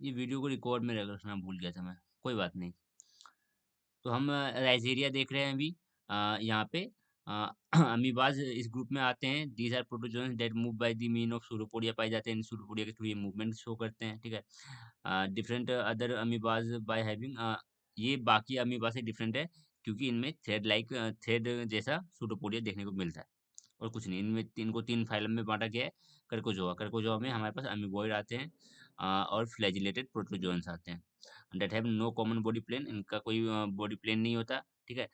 ये वीडियो को रिकॉर्ड में रखना भूल गया था मैं, कोई बात नहीं। तो हम नाइजीरिया देख रहे हैं अभी। यहाँ पे अमीबाज इस ग्रुप में आते हैं। These are protozoans that move by the mean of pseudopodia पाए जाते हैं। इन सूडोपोडिया के थ्रू ये मूवमेंट शो करते हैं, ठीक है। Different other amoebas by having, ये बाकी अमीबा से डिफरेंट है क्योंकि इनमें थ्रेड लाइक थ्रेड जैसा सूडोपोडिया देखने को मिलता है और कुछ नहीं। इनमें इनको 3 फाइलम में बांटा गया है। कर्कोजोआ कर्कोजोआ में हमारे पास अमीबॉइड आते हैं और फ्लैजिलेटेड प्रोटोजोन्स आते हैं। That have no common body plane, इनका कोई बॉडी प्लेन नहीं होता, ठीक है।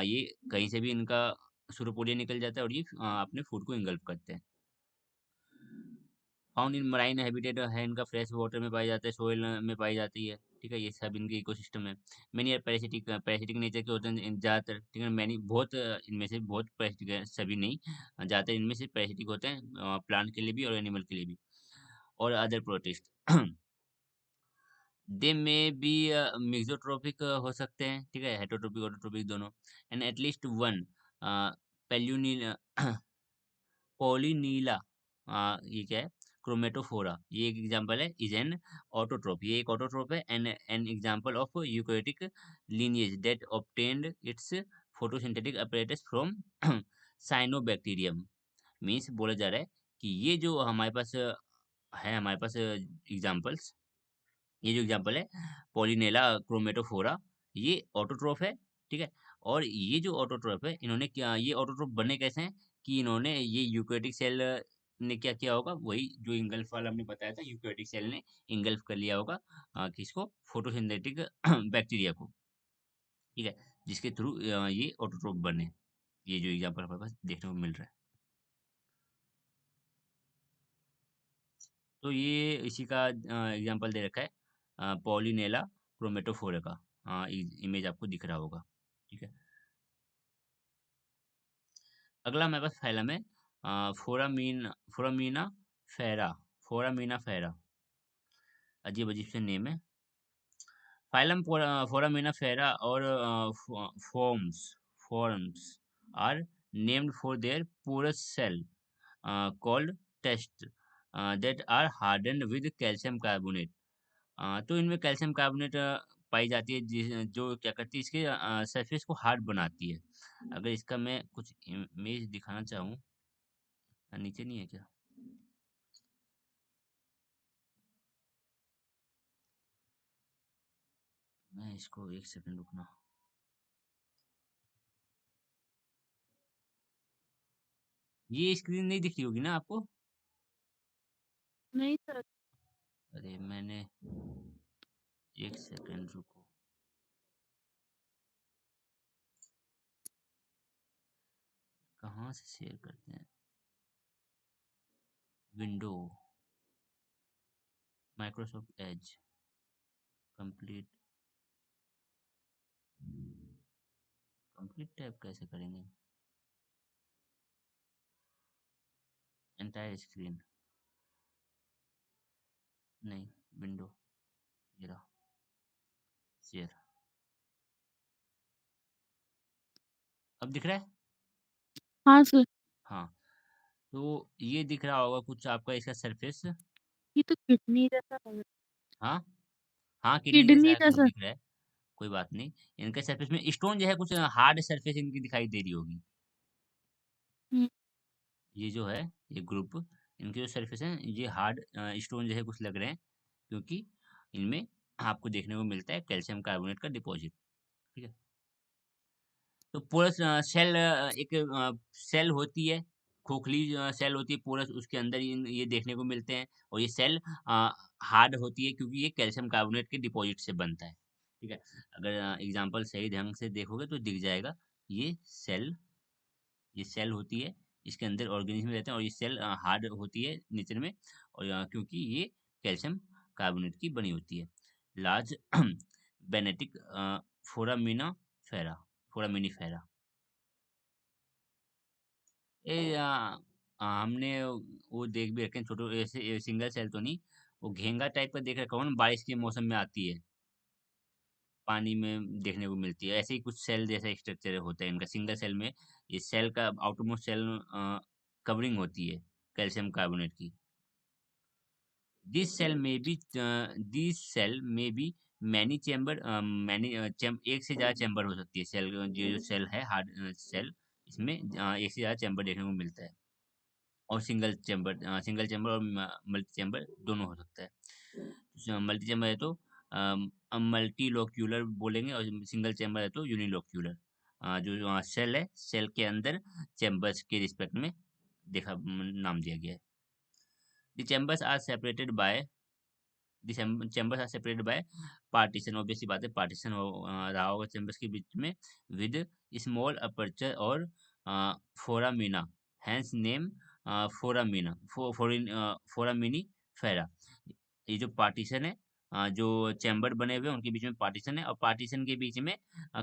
ये कहीं से भी इनका सूडोपोडिया निकल जाता है और ये अपने फूड को इंगल्फ करते हैं। फाउंड इन मराइन हैबिटेट है, इनका फ्रेश वाटर में पाया जाता है, सोइल में पाई जाती है, ठीक है। ये सब इनके इकोसिस्टम है। Many are parasitic, parasitic nature के होते हैं ज़्यादातर, ठीक है। मैनी बहुत इनमें से बहुत पैरासिटिक है, सभी नहीं। ज़्यादातर इनमें से पैरासिटिक होते हैं, प्लांट के लिए भी और एनिमल के लिए भी। और अदर प्रोटिस्ट दे में भी मिक्सोट्रोपिक हो सकते हैं, ठीक है। हेटरोट्रोपिक ऑटोट्रोपिक दोनों। एंड एटलीस्ट वन पेल्यूनिल पॉलीनीला, ये क्या है, क्रोमेटोफोरा, ये एक एग्जांपल है, इज एन ऑटोट्रोप, ये एक ऑटोट्रोप है। And an example of eukaryotic lineage that obtained its photosynthetic apparatus from cyanobacterium। Means बोला जा रहा है कि ये जो हमारे पास है, हमारे पास एग्जांपल्स, ये जो एग्जांपल है पॉलिनेला क्रोमेटोफोरा, ये ऑटोट्रोफ है, ठीक है। और ये जो ऑटोट्रोफ है, इन्होंने क्या, ये ऑटोट्रोफ बने कैसे हैं कि इन्होंने ये यूकेरियोटिक सेल ने क्या किया होगा, वही जो इंगल्फ वाला हमने बताया था, यूकेरियोटिक सेल ने इंगल्फ कर लिया होगा किसको, फोटोसिंथेटिक बैक्टीरिया को, ठीक है, जिसके थ्रू ये ऑटोट्रोफ बने। ये जो एग्जांपल हमारे पास देखने को मिल रहा है, तो ये इसी का एग्जांपल दे रखा है पॉलिनेला क्रोमेटोफोरा का। इमेज आपको दिख रहा होगा, ठीक है। अगला हमारे पास फाइलम है फोरामीना फेरा। फोरामीना फेरा, अजीब अजीब से नेम है। फाइलम फोरामीना फेरा और forms forms are named for their porous cell called test that are hardened with calcium carbonate. तो इनमें कैल्शियम कार्बोनेट पाई जाती है, जो क्या करती है, इसके सरफेस को हार्ड बनाती है। अगर इसका मैं कुछ इमेज दिखाना चाहूँ, नीचे नहीं है क्या, मैं इसको एक सेकंड रुकना। ये स्क्रीन नहीं दिख रही होगी ना आपको? नहीं सर। अरे मैंने, एक सेकंड रुको, कहाँ से शेयर करते हैं, window, Microsoft Edge, complete, complete tab कैसे करेंगे, एंटायर स्क्रीन, नहीं, विंडो, ये रहा, शेयर, अब दिख रहा है? हाँ सर। हाँ, तो ये दिख रहा होगा कुछ आपका इसका सरफेस। ये तो किडनी जैसा लग रहा है। हाँ, हाँ, किडनी किडनी जैसा जैसा। दिख रहा है, कोई बात नहीं। इनके सरफेस में स्टोन जो है, कुछ हार्ड सरफेस इनकी दिखाई दे रही होगी। हम्म। ये जो है, ये ग्रुप, इनके जो सरफेस है, ये हार्ड स्टोन जो है कुछ लग रहे हैं, क्योंकि इनमें आपको देखने को मिलता है कैल्शियम कार्बोनेट का डिपॉजिट, ठीक है। तो पोरस सेल, एक सेल होती है, खोखली सेल होती है पोरस, उसके अंदर ये देखने को मिलते हैं। और ये सेल हार्ड होती है क्योंकि ये कैल्शियम कार्बोनेट के डिपॉजिट से बनता है, ठीक है। अगर एग्जांपल सही ढंग से देखोगे तो दिख जाएगा। ये सेल, ये सेल होती है, इसके अंदर ऑर्गेनिज्म रहते हैं और ये सेल हार्ड होती है नेचर में, और क्योंकि ये कैल्शियम कार्बोनेट की बनी होती है। लार्ज बेनेटिक फोरामिना फेरा, फोरामिनीफेरा। हमने वो देख भी रखे हैं, छोटे ऐसे सिंगल सेल तो नहीं, वो घेंगा टाइप का देख रखा हो ना, बारिश के मौसम में आती है, पानी में देखने को मिलती है, ऐसे ही कुछ सेल जैसा स्ट्रक्चर होता है इनका। सिंगल सेल में ये सेल का आउटरमोस्ट सेल कवरिंग होती है कैल्शियम कार्बोनेट की। दिस सेल में बी मैनी चेम्बर, एक से ज्यादा चैम्बर हो सकती है सेल, जो सेल है हार्ड सेल, इसमें एक से ज्यादा चैम्बर देखने को मिलता है। और सिंगल चैम्बर और मल्टी चैम्बर दोनों हो सकता है। मल्टी चैम्बर है तो मल्टी लोक्यूलर बोलेंगे, और सिंगल चैम्बर है तो यूनिलोक्यूलर। जो सेल है, सेल के अंदर चैम्बर्स के रिस्पेक्ट में नाम दिया गया है। The chambers are separated by chambers are separated by partition, obviously बात है, पार्टीशन रहा होगा चैम्बर्स के बीच में, विद स्मॉल अपर्चर और फोरामिना, हैंस नेम फोरामिना, फोरामिनी फेरा। ये जो पार्टीशन है, जो चैम्बर बने हुए हैं उनके बीच में पार्टीशन है, और पार्टीशन के बीच में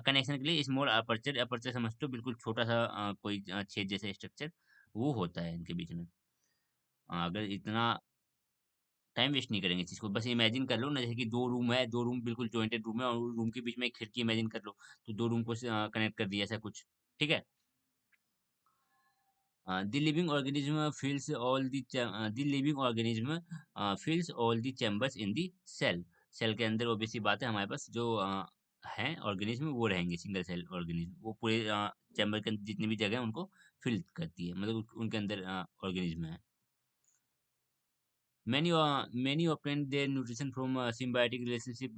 कनेक्शन के लिए स्मॉल अपर्चर, अपर्चर समझते हो बिल्कुल छोटा सा कोई छेद जैसे स्ट्रक्चर, वो होता है इनके बीच में। अगर इतना टाइम वेस्ट नहीं करेंगे इस चीज को, बस इमेजिन कर लो ना, जैसे कि दो रूम है, दो रूम बिल्कुल जॉइंटेड रूम है, और रूम के बीच में एक खिड़की इमेजिन कर लो, तो दो रूम को कनेक्ट कर दिया ऐसा कुछ। ठीक है। The living organism fills all the living organism fills all the chambers in the cell। Cell के अंदर obviously बात है, हमारे पास जो हैं ऑर्गेनिज्म वो रहेंगे, सिंगल सेल ऑर्गेनिज्म, वो पूरे चैम्बर के अंदर जितनी भी जगह है उनको फिल करती है, मतलब उनके अंदर ऑर्गेनिज्म है। Many obtain their nutrition from symbiotic relationship,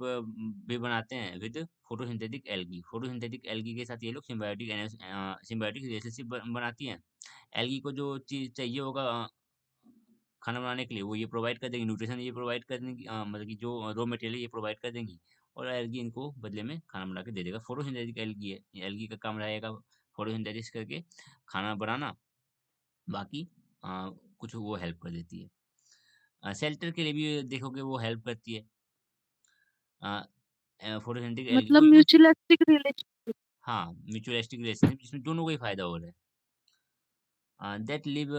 भी बनाते हैं with photosynthetic algae. Photosynthetic algae के साथ ये लोग सिम्बायोटिक रिलेशनशिप बनाती हैं। एल्गी को जो चीज चाहिए होगा खाना बनाने के लिए, वो ये प्रोवाइड कर देंगी, न्यूट्रिशन ये प्रोवाइड कर देंगी, मतलब कि जो रॉ मटेरियल ये प्रोवाइड कर देंगी, और एल्गी इनको बदले में खाना बना के दे देगा। फोटोसिंथेटिक एल्गी है, एल्गी का काम रहेगा फोटोसिंथेसिस करके खाना बनाना, बाकी कुछ वो हेल्प कर देती है। शेल्टर के लिए भी देखोगे वो हेल्प करती है, फोटोसिंथेटिक एल्गी मतलब को यूज। Mutualistic relationship. हाँ, म्यूचुअलिस्टिक रिलेशनशिप जिसमें दोनों को ही फायदा हो रहा है। That live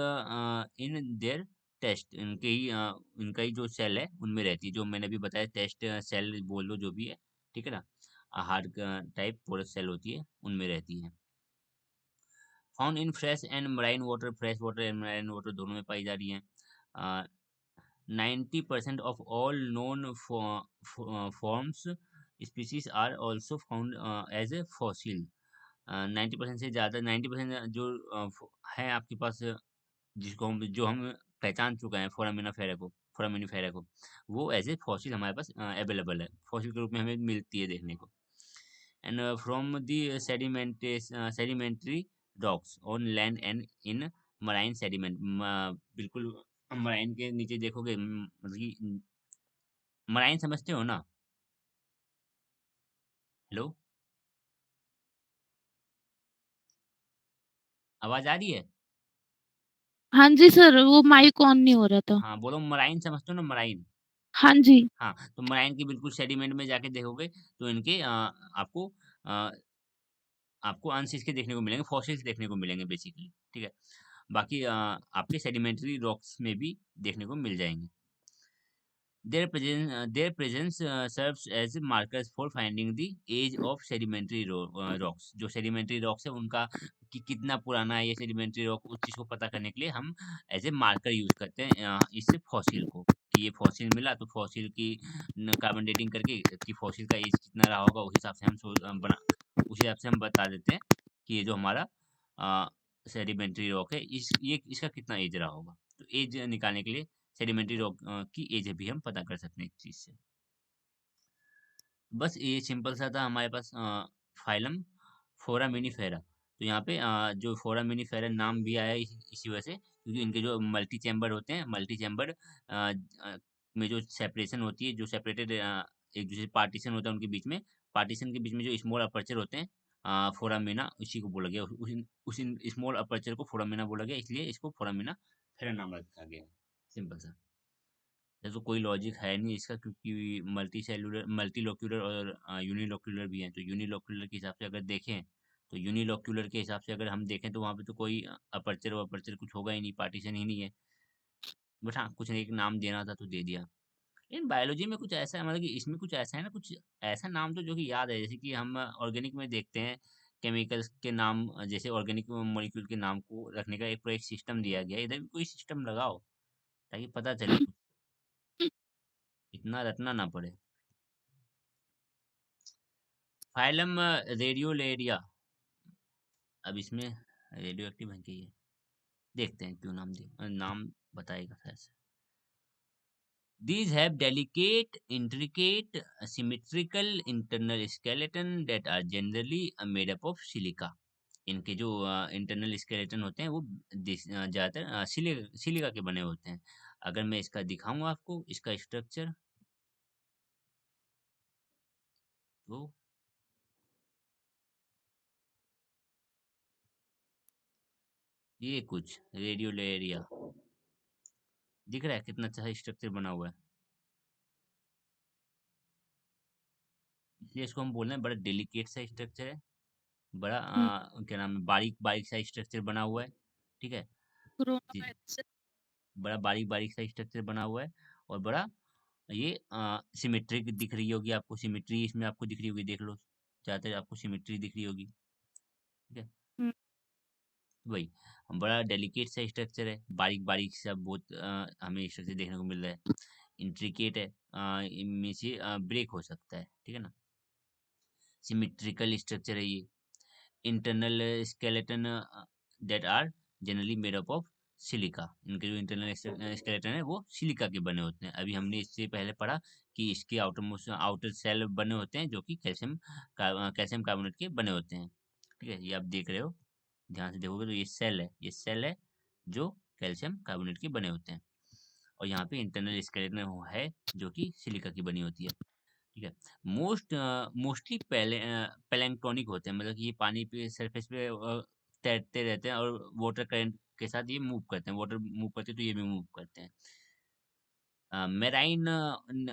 in their test, इनका ही जो सेल है उनमें रहती है, जो मैंने अभी बताया, टेस्ट सेल बोल लो जो भी है, ठीक है ना, हार्ड टाइप पोरस सेल होती है, उनमें रहती है। Found in fresh and marine water, fresh water and marine water दोनों में पाई जा रही है। 90% of all known forms species are also found as a fossil। 90% से ज़्यादा, 90% जो है आपके पास, जो हम पहचान चुके हैं फोरामिनाफेरा को, फोरामिनिफेरा को, वो एज ए फॉसिल हमारे पास अवेलेबल है, फॉसिल के रूप में हमें मिलती है देखने को। And from the sedimentary rocks on land and in marine sediment, बिल्कुल मराइन के नीचे देखोगे, मतलब कि मराइन समझते हो ना? हेलो, आवाज आ रही है? हाँ जी सर, वो माइक ऑन नहीं हो रहा था। हाँ बोलो, मराइन समझते हो ना, मराइन? हाँ जी। हाँ, तो मराइन की बिल्कुल सेडिमेंट में जाके देखोगे तो इनके अ, आपको अनसीज के देखने को मिलेंगे, फॉसिल्स देखने को मिलेंगे बेसिकली, ठीक है। बाकी आपके सेडिमेंट्री रॉक्स में भी देखने को मिल जाएंगे। Their presence serves as markers for finding the age of sedimentary rocks। जो sedimentary rocks है उनका कि कितना पुराना है ये sedimentary rock, उस चीज को पता करने के लिए हम एज ए मार्कर यूज करते हैं इस फॉसिल को, कि ये फॉसिल मिला तो फॉसिल की कार्बन डेटिंग करके कि फॉसिल का एज कितना रहा होगा, उस हिसाब से हम बता देते हैं कि ये जो हमारा सेडिमेंट्री रॉक है, ये इसका कितना एज रहा होगा। तो एज निकालने के लिए सेडिमेंट्री रॉक की एज भी हम पता कर सकते हैं इस चीज से। बस ये सिंपल सा था हमारे पास फाइलम फोरामिनीफेरा। तो यहाँ पे जो फोरामिनीफेरा नाम भी आया इसी वजह से, क्योंकि इनके जो मल्टी चैम्बर होते हैं, मल्टी चैम्बर में जो सेपरेशन होती है, जो सेपरेटेड एक दूसरे पार्टीशन होता है उनके बीच में, पार्टीशन के बीच में जो स्मॉल अपर्चर होते हैं, फोरामिना उसी को बोला गया, उस स्मॉल अपर्चर को फोरामिना बोला गया, इसलिए इसको फोरामिना फेरा नाम रखा गया है। सिंपल सा, ये तो कोई लॉजिक है नहीं इसका, क्योंकि मल्टी सेलुलर, मल्टीलोक्यूलर और यूनिलोक्यूलर भी है। तो यूनिलोक्यूलर के हिसाब से अगर देखें, तो यूनिलोक्यूलर के हिसाब से अगर हम देखें तो वहाँ पे तो कोई अपर्चर वपर्चर कुछ होगा ही नहीं, पार्टीशन ही नहीं है। बट हाँ, कुछ एक नाम देना था तो दे दिया। इन बायोलॉजी में कुछ ऐसा है, मतलब कि इसमें कुछ ऐसा है ना, कुछ ऐसा नाम तो जो कि याद है, जैसे कि हम ऑर्गेनिक में देखते हैं केमिकल्स के नाम, जैसे ऑर्गेनिक मॉलिक्यूल के नाम को रखने का एक पूरा एक सिस्टम दिया गया है, इधर भी कोई सिस्टम लगाओ ताकि पता चले कुछ। इतना रटना ना पड़े। फाइलम रेडियोलेरिया। अब इसमें रेडियो एक्टिव है कि ये, देखते हैं क्यों नाम दिया, नाम बताएगा शायद से। These have delicate, intricate, symmetrical internal skeleton that are generally made up of silica. इनके जो इंटरनल स्केलेटन होते हैं वो ज्यादातर सिलिका के बने होते हैं। अगर मैं इसका दिखाऊं आपको इसका स्ट्रक्चर, तो ये कुछ रेडियोलेरिया दिख रहा है, कितना अच्छा स्ट्रक्चर बना हुआ है। इसलिए इसको हम बोल रहे हैं बड़ा डेलिकेट सा स्ट्रक्चर है, बड़ा हुँ, क्या नाम है, बारीक बारीक सा स्ट्रक्चर बना हुआ है। ठीक है। जी, क्रोनोमेट्रिक। बड़ा बारीक बारीक सा स्ट्रक्चर बना हुआ है, और बड़ा ये सिमेट्रिक दिख रही होगी आपको, सिमेट्री इसमें आपको दिख रही होगी, देख लो ज्यादातर आपको सिमेट्री दिख रही होगी। ठीक है। हुँ, वही, बड़ा डेलिकेट सा स्ट्रक्चर है, बारीक बारीक सा बहुत हमें स्ट्रक्चर देखने को मिल रहा है, इंट्रिकेट है, इनमें से ब्रेक हो सकता है। ठीक है ना। सिमेट्रिकल स्ट्रक्चर है ये। Internal skeleton that are generally made up of silica. इनके जो इंटरनल स्केलेटन है वो सिलिका के बने होते हैं। अभी हमने इससे पहले पढ़ा कि इसके आउटर मोस्ट आउटर सेल बने होते हैं जो कि कैल्शियम कार्बोनेट के बने होते हैं। ठीक है, ये आप देख रहे हो, ध्यान से देखोगे तो ये सेल है, ये सेल है जो कैल्शियम कार्बोनेट के बने होते हैं। और यहाँ पे इंटरनल स्केलेटन है जो कि सिलिका की बनी होती है। ठीक है। मोस्टली प्लैंक्टोनिक होते हैं, मतलब कि ये पानी पे सरफेस पे तैरते रहते हैं, और वाटर करंट के साथ ये मूव करते हैं, वाटर मूव करते हैं तो ये भी मूव करते हैं। मेराइन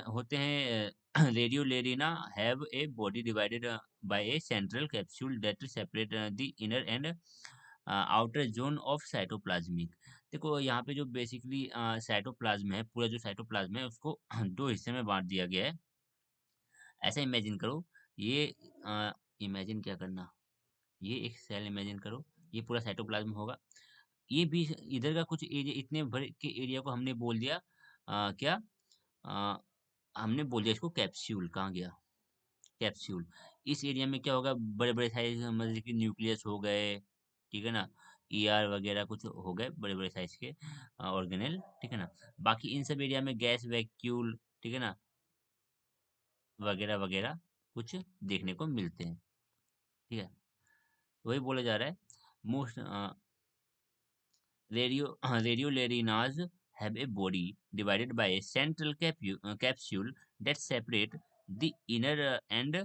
होते हैं। Radiolarians have a body divided by a central capsule that separate the inner and outer zone of cytoplasmic. देखो यहाँ पे जो बेसिकली साइटोप्लाज्म है, पूरा जो साइटोप्लाज्म है उसको दो हिस्से में बांट दिया गया है। ऐसा इमेजिन करो, ये इमेजिन क्या करना, ये एक सेल इमेजिन करो, ये पूरा साइटोप्लाज्म होगा, ये भी इधर का कुछ एरिया, इतने बड़े के एरिया को हमने बोल दिया क्या, अ, हमने बोल दिया इसको कैप्सूल। कहाँ गया कैप्सूल। इस एरिया में क्या होगा, बड़े बड़े साइज, मतलब कि न्यूक्लियस हो गए, ठीक है ना, ईआर वगैरह कुछ हो गए बड़े बड़े साइज के ऑर्गेनेल। ठीक है ना। बाकी इन सब एरिया में गैस वैक्यूल, ठीक है ना, वगैरह वगैरह कुछ देखने को मिलते हैं। ठीक है। वही बोला जा रहा है, most रेडियोलेरिनाज have a body divided by a central capsule that separate the inner and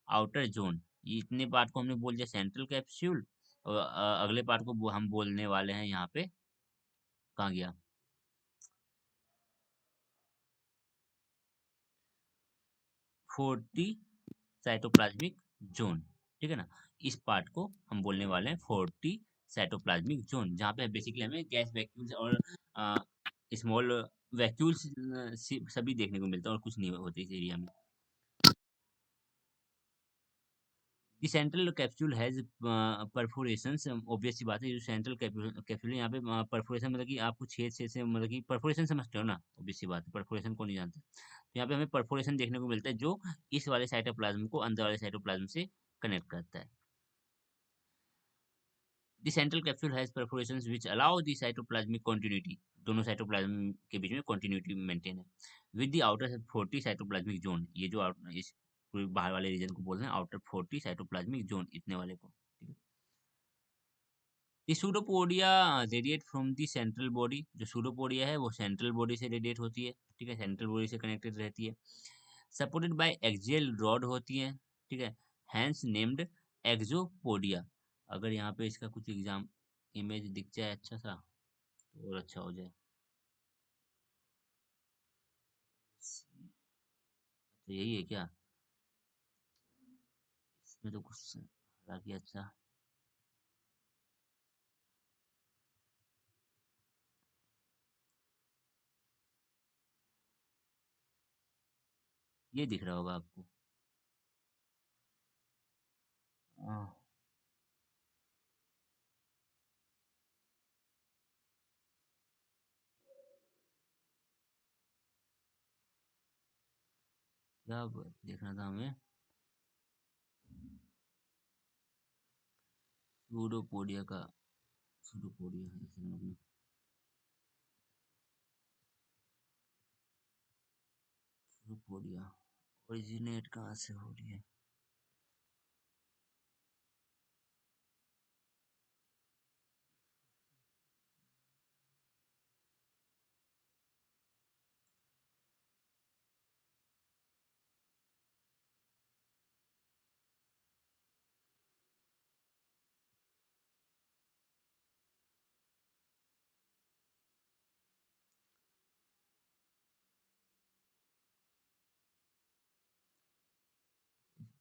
outer zone। ये इतने पार्ट को हमने बोल दिया सेंट्रल कैप्सूल, और अगले पार्ट को हम बोलने वाले हैं यहाँ पे, कहाँ गया, 40 साइटोप्लाज्मिक जोन। ठीक है ना। इस पार्ट को हम बोलने वाले हैं 40 साइटोप्लाज्मिक जोन, जहाँ पे बेसिकली हमें गैस वैक्यूल्स और स्मॉल वैक्यूल्स सभी देखने को मिलता है, और कुछ नहीं होते इस एरिया में। The central capsule has perforations. Obvious सी बात है, जो सेंट्रल कैप्सूल है यहाँ पे परफोरेशन, मतलब कि आपको छेद छेद से, मतलब कि परफोरेशन समझते हो ना, ऑब्वियस सी बात है, परफोरेशन को नहीं जानते, तो यहाँ पे हमें परफोरेशन देखने को मिलता है जो इस वाले साइटोप्लाज्म को अंदर वाले साइटोप्लाज्म से कनेक्ट करता है। The central capsule has perforations which allow the cytoplasmic continuity। दोनों साइटोप्लाज्म के बीच में continuity मेंटेन है। With the outer 40 cytoplasmic zone। ये जो इस पूरे बाहर वाले रीजन को बोल रहे हैं आउटर 40 साइटोप्लाज्मिक जोन, इतने वाले को। ठीक है। The pseudopodia radiate from the central body। जो pseudopodia है वो सेंट्रल बॉडी से रेडिएट होती है। ठीक है, सेंट्रल बॉडी से कनेक्टेड रहती है। सपोर्टेड बाय एक्सियल रॉड होती है। ठीक है, हैंस नेम्ड एक्सोपोडिया। अगर यहाँ पे इसका कुछ एग्जाम इमेज दिख जाए अच्छा सा तो और अच्छा हो जाए। तो यही है क्या, इसमें तो कुछ बाकी अच्छा, ये दिख रहा होगा आपको। हाँ, क्या देखना था हमें? सूडोपोडिया का, सूडोपोडिया है, एक सेकंड रुकना। सूडोपोडिया ओरिजिनेट कहाँ से हो रही है?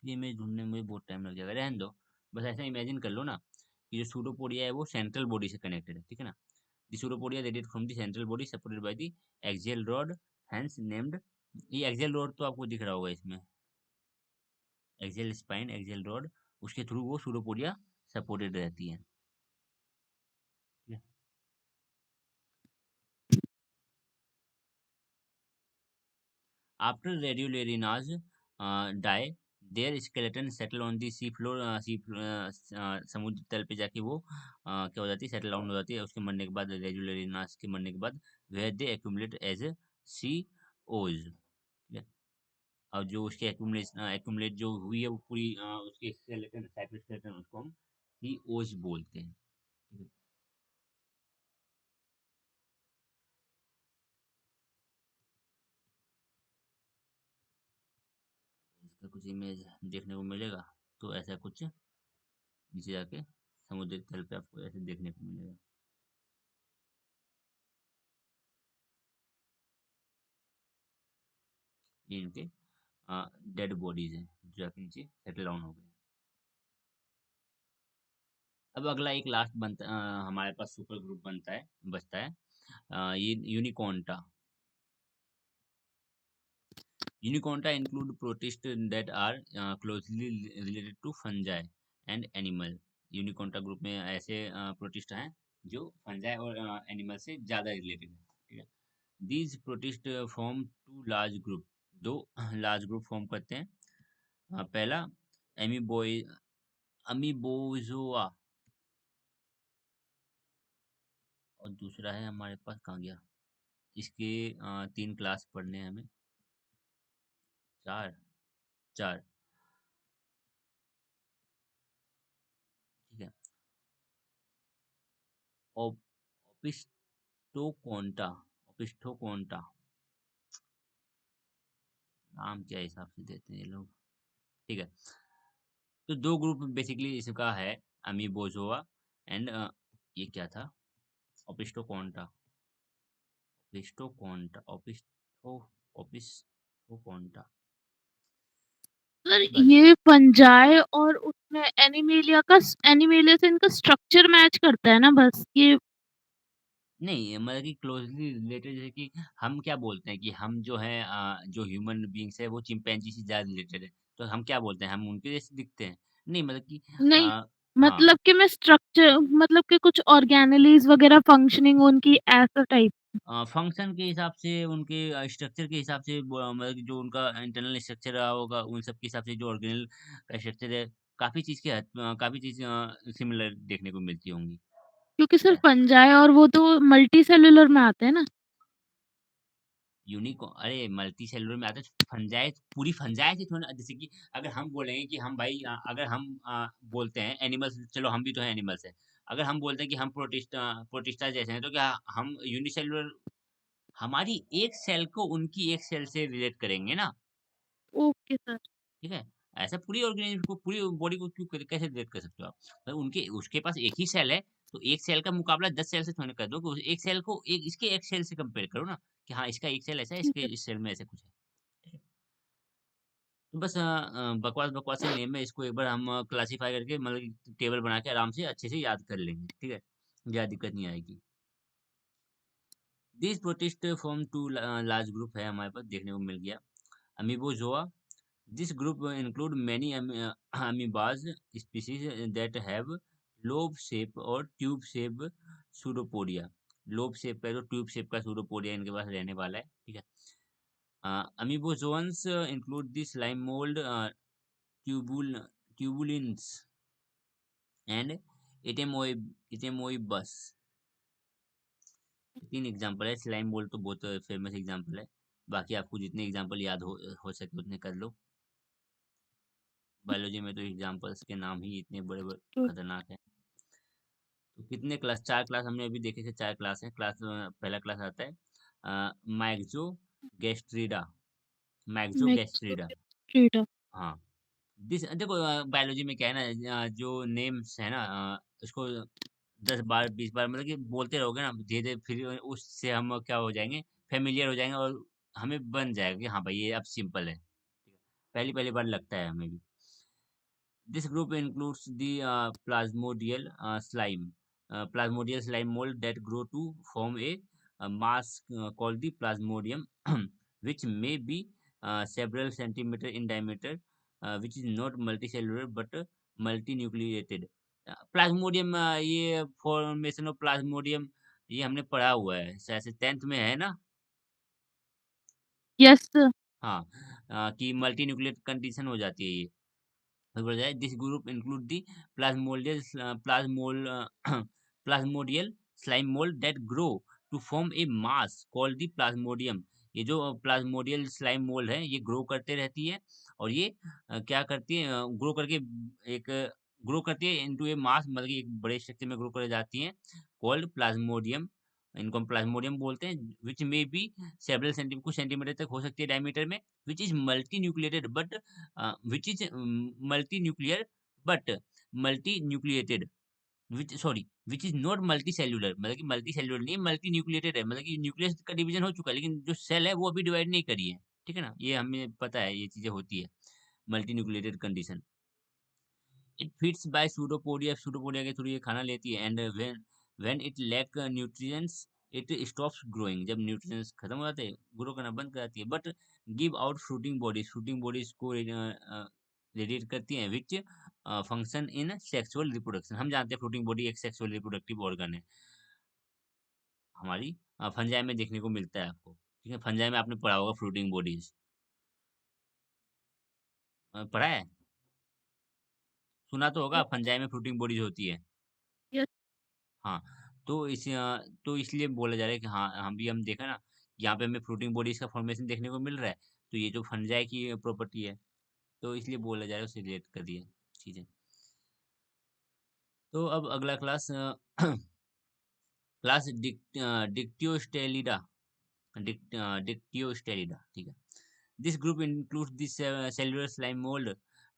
ये इमेज ढूंढने में मुझे बहुत टाइम लग जाएगा, रहने दो। बस ऐसा इमेजिन कर लो ना कि जो सूडोपोडिया है वो सेंट्रल बॉडी से कनेक्टेड है, ठीक है ना। The pseudopodia radiate from the central body supported by the axial rod, hence named. ये एक्सियल रॉड तो आपको दिख रहा होगा इसमें, एक्सियल स्पाइन, एक्सियल रॉड, उसके थ्रू वो सूडोपोडिया सपोर्टेड रहती है। After radiolarinas die, their skeleton settle on the sea floor, समुद्र तल पे जाके वो क्या हो जाती है, सेटल डाउन हो जाती है। उसके मरने के बाद, रेजुलरिनास के मरने के बाद, where they accumulate as सी ओज, ठीक है। और जो उसके एक्यूमुलेट जो हुई है वो पूरी उसके स्केलेटन, साइटोस्केलेटन, उसको हम सी ओज बोलते हैं, ठीक है। इसका कुछ इमेज देखने को मिलेगा, तो ऐसा कुछ नीचे जाके समुद्र तल पे आपको ऐसे देखने को मिलेगा। ये इनके डेड बॉडीज हैं जो जाके नीचे सेटल डाउन हो गए। अब अगला एक लास्ट बनता हमारे पास सुपर ग्रुप बनता है, बचता है, ये Unikonta. Unikonta include protist that are closely related to fungi and animal. Unikonta group में ऐसे प्रोटिस्ट हैं जो फंजाई और एनिमल से ज्यादा रिलेटेड है, ठीक है। These protist form two large group, दो लार्ज ग्रुप फॉर्म करते हैं। पहला एमीबोई अमीबोजोआ, और दूसरा है हमारे पास, कहाँ गया, इसके तीन क्लास पढ़ने हैं हमें, चार, चार, ठीक है। ओपिस्टोकोंटा, ओपिस्टोकोंटा, नाम क्या हिसाब से देते हैं ये लोग, ठीक है। तो दो ग्रुप बेसिकली इसका है, अमीबोजोआ एंड ये क्या था, ओपिस्टोकोंटा, ओपिस्टोकोंटा, ओपिस्टो, ओपिस्टोकोंटा, सर बस। ये फंजाई और उसमें एनिमेलिया से इनका स्ट्रक्चर मैच करता है ना, बस ये। नहीं, मतलब कि क्लोजली रिलेटेड, जैसे कि हम क्या बोलते हैं कि हम जो है जो ह्यूमन बींग्स है वो चिंपैंजी से ज्यादा रिलेटेड है, तो हम क्या बोलते हैं, हम उनके जैसे दिखते हैं। नहीं, मतलब कि नहीं, हाँ, मतलब कि मैं स्ट्रक्चर, मतलब कि कुछ ऑर्गेनेलीज वगैरह फंक्शनिंग उनकी ऐसा टाइप। फंक्शन के हिसाब से, उनके स्ट्रक्चर के हिसाब से, मतलब कि जो उनका इंटरनल स्ट्रक्चर रहा होगा उन सब के हिसाब से जो ऑर्गेनल का स्ट्रक्चर है, काफी चीज सिमिलर देखने को मिलती होंगी, क्योंकि ठीक सर है। फंजाई और वो तो मल्टी सेलुलर में आते हैं ना। यूनिक, अरे मल्टी सेलुलर में आता है फंजाई, पूरी फंजाई से थोड़ा, जैसे कि अगर हम बोलेंगे कि हम भाई अगर हम बोलते हैं एनिमल्स, चलो हम भी तो हैं एनिमल्स है, अगर हम बोलते हैं कि हम प्रोटिस्टा जैसे हैं, तो क्या हम यूनिसेलुलर, हमारी एक सेल को उनकी एक सेल से रिलेट करेंगे ना, ओके सर। ठीक है। ऐसा पूरी ऑर्गेनिज्म को, पूरी बॉडी को कैसे रिलेट कर सकते हो आप? तो उनके उसके पास एक ही सेल है, तो एक सेल का मुकाबला 10 सेल से थोड़ी ना कर दो, कि एक सेल को एक इसके एक सेल से कंपेयर करो ना, कि हाँ इसका एक सेल ऐसा है, ठीक इसके है। इस सेल में ऐसे कुछ है, ठीक है। तो बस बकवास बकवास से नेम है, इसको एक बार हम क्लासीफाई करके, मतलब टेबल बना के आराम से अच्छे से याद कर लेंगे, ठीक है, ज्यादा दिक्कत नहीं आएगी। This protist form two large group है हमारे पास देखने को मिल गया, Amoebozoa. This group include many amoebas species that have lobe shape और tube shape pseudopodia। Lobe shape का, जो ट्यूब शेप का pseudopodia इनके पास रहने वाला है, ठीक है। Amoebozoans include the slime mold, tubul tubulins, and Etemoebus. 3 example है। स्लाइम मोल्ड तो बहुत फेमस एग्जांपल है। बाकी आपको जितने एग्जांपल याद हो सके उतने कर लो। बायोलॉजी में तो एग्जांपल्स के नाम ही इतने बड़े-बड़े तो खतरनाक हैं। तो कितने क्लास, 4 क्लास हमने अभी देखे थे, 4 क्लास हैं। पहला क्लास आता है मैक्सोगैस्ट्रिडा। मैक्सोगैस्ट्रिडा। मेक्सोगेस्ट्रेटा। हाँ। दिस देखो बायोलॉजी में क्या है ना, जो नेम्स है ना, इसको 10 बार 20 बार मतलब कि बोलते रहोगे ना धीरे धीरे, फिर उससे हम क्या हो जाएंगे, फेमिलियर हो जाएंगे, और हमें बन जाएगा कि हाँ भाई ये अब सिंपल है। ठीक है? पहली पहली बार लगता है हमें भी। This group includes the plasmodial slime mold that grow to form a mass called the plasmodium, which may be several centimeter in diameter, which is not multicellular but multinucleated. Plasmodium, ये फॉर्मेशन ऑफ प्लाज्मोडियम, ये हमने पढ़ा हुआ है शायद 10th में है ना। यस। हाँ, कि मल्टी न्यूक्लियर कंडीशन हो जाती है ये। बोला जाए this group include the plasmodial plasmol plasmodial slime mould that grow to form a mass called the plasmodium. ये जो प्लाज्मोडियल स्लाइम मोल्ड है ये ग्रो करते रहती है, और ये क्या करती है, ग्रो करके एक ग्रो करती है इनटू ए मास, मतलब कि एक बड़े स्ट्रक्चर में ग्रो कर जाती है, कॉल्ड प्लाज्मोडियम। इनको हम प्लाज्मोडियम बोलते हैं, विच मे बी सेवरल सेंटीमीटर, कुछ सेंटीमीटर तक हो सकती है डायमीटर में, which is multi nucleated but which is multinuclear but multinucleated, which is not multicellular, मतलब कि मल्टीसेल्युलर नहीं, मल्टी न्यूक्लिएटेड है, मतलब कि न्यूक्लियस का डिवीजन हो चुका है लेकिन जो सेल है वो अभी डिवाइड नहीं करी है। ठीक है ना, ये हमें पता है, ये चीजें होती है multi nucleated condition. It feeds by pseudopodia, pseudopodia के थ्रू ये खाना लेती है, and when it lack nutrients it stops growing. जब न्यूट्रिएंट्स खत्म हो जाते हैं ग्रो करना बंद कर जाती है, but give out fruiting bodies को रेडिएट करती हैं, which function in sexual reproduction. हम जानते हैं फ्रूटिंग बॉडी एक सेक्सुअल रिप्रोडक्टिव ऑर्गन है हमारी। फंजाई में देखने को मिलता है आपको। ठीक है, फंजाई में आपने पढ़ा होगा फ्रूटिंग बॉडीज, पढ़ा है, सुना तो होगा, फंजाई में फ्रूटिंग बॉडीज होती है। यस। हाँ, तो इसलिए बोला जा रहा है कि हाँ, हम देखा ना, यहाँ पे हमें फ्रूटिंग बॉडीज का फॉर्मेशन देखने को मिल रहा है, तो ये जो फंजाई की प्रॉपर्टी है, तो इसलिए बोला जा रहा है, उससे रिलेट कर दिया चीजें। तो अब अगला क्लास क्लास डिक्टियोस्टेलिडा। डिक्टियोस्टेलिडा, ठीक है। This group includes the cellular slime mold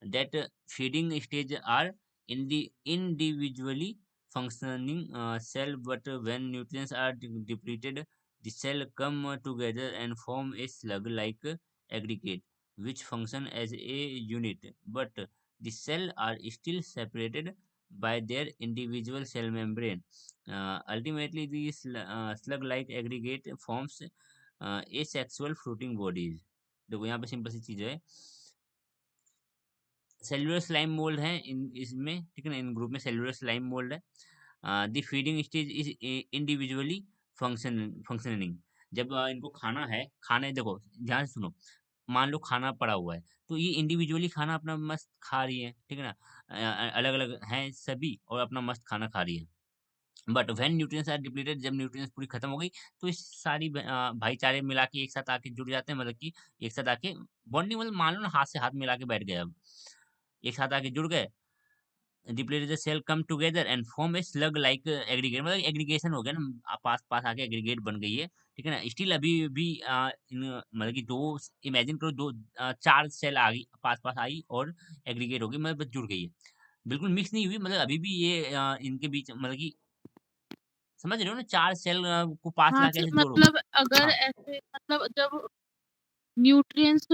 that feeding stage are in the individually functioning cell, but when nutrients are depleted, the cell come together and form a slug-like aggregate, which function as a unit, but the cell are still separated by their individual cell membrane. Ultimately, the slug-like aggregate forms asexual fruiting bodies। देखो यहाँ पे simple सी चीज है, cellular slime mould है इन इसमें, ठीक है ना, इन ग्रुप में सेलुलर स्लाइम मोल्ड है। The feeding stage is individually functioning. जब इनको खाना है, देखो ध्यान से सुनो, मान लो खाना पड़ा हुआ है, तो ये इंडिविजुअली खाना अपना मस्त खा रही है, ठीक है ना, अलग अलग हैं सभी और अपना मस्त खाना खा रही है। But when nutrients are depleted, जब न्यूट्रिएंट्स पूरी खत्म हो गई, तो इस सारी भाईचारे मिला के एक साथ आके जुड़ जाते हैं, मतलब कि एक साथ आके बॉन्डिंग, मतलब मान लो ना हाथ से हाथ मिला के बैठ गए, अब एक साथ आके जुड़ गए, depleted cell come together and form a slug like aggregate, मतलब एग्रीगेशन हो गया ना, पास पास आके एग्रीगेट बन गई है। ठीक है ना, स्टिल अभी भी मतलब कि दो, इमेजिन करो दो, 4 सेल आ गई, पास पास आई और एग्रीगेट हो गई, मतलब जुड़ गई है, बिल्कुल मिक्स नहीं हुई, मतलब अभी भी ये इनके बीच, मतलब कि समझ रहे हो ना, 4 सेल को पास हाँ लाके जी, ऐसे जोड़ो। मतलब अगर हाँ, ऐसे मतलब जब न्यूट्रिएंट्स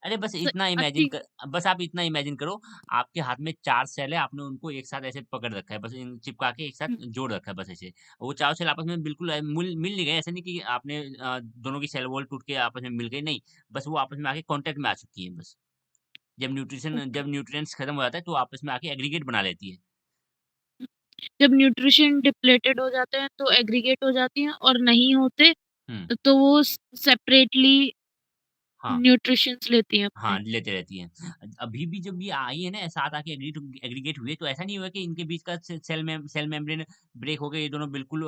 अरे बस स इतना इमेजिन अच्छी कर, बस आप इतना इमेजिन करो, आपके हाथ में 4 सेल है, आपने उनको एक साथ ऐसे पकड़ रखा है, बस इन चिपका के एक साथ हुँ, जोड़ रखा है, बस ऐसे। वो 4 सेल आपस में बिल्कुल मिल नहीं गए, ऐसा नहीं कि आपने दोनों की सेल वॉल टूट के आपस में मिल गई, नहीं, बस वो आपस में आके कांटेक्ट में आ चुकी हैं बस। ओके। जब न्यूट्रिएंट्स खत्म हो जाता है तो आपस में आके एग्रीगेट बना लेती है। जब न्यूट्रिशन डिप्लेटेड हो जाते हैं तो एग्रीगेट हो जाती हैं और नहीं होते हम्म। तो वो सेपरेटली हाँ, न्यूट्रिशंस लेती हैं हाँ, अपने। लेते रहती हैं। अभी भी जब ये आई है ना, साथ आके एग्रीगेट हुए, तो ऐसा नहीं हुआ कि इनके बीच का सेल मेम्ब्रेन ब्रेक हो गए, ये दोनों बिल्कुल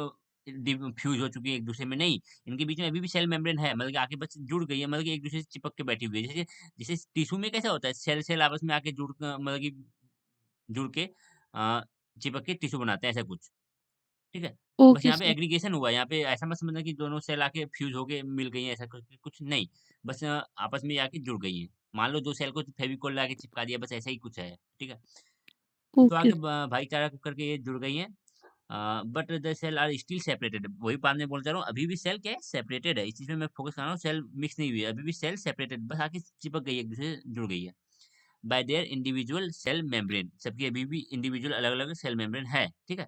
फ्यूज हो चुके हैं एक दूसरे में, नहीं। इनके बीच में अभी भी सेल मेम्ब्रेन है, मतलब कि आके बस जुड़ गई है, मतलब कि एक दूसरे से चिपक के बैठी हुई है। जैसे जैसे टिश्यू में कैसा होता है, सेल सेल आपस में आके मतलब कि जुड़ के अ, चिपक के टिश्यू बनाते हैं, ऐसा कुछ। ठीक है? बस ओके यहाँ पे सर। एग्रीगेशन हुआ है, यहाँ पे ऐसा मत समझना कि दोनों सेल आके फ्यूज़ होके मिल गई हैं, ऐसा कुछ कुछ नहीं। बस आपस में आके जुड़ गई हैं। मान लो 2 सेल को फेविकोल लगा के चिपका दिया, बस ऐसा ही कुछ है, ठीक है? तो ओके आगे सर। भाईचारा करके ये जुड़ गई हैं। But the cell are still separated, वही बात मैं बोलना चाह रहा हूँ, अभी भी सेल क्या है? सेपरेटेड है। इस चीज़ में मैं फोकस कर रहा हूँ, सेल मिक्स नहीं हुई है, अभी भी सेल सेपरेटेड, बस आके चिपक गई है, एक-दूसरे से जुड़ गई है। By their individual cell membrane, सबकी अभी भी इंडिविजुअल अलग-अलग सेल मेम्ब्रेन है, ठीक है?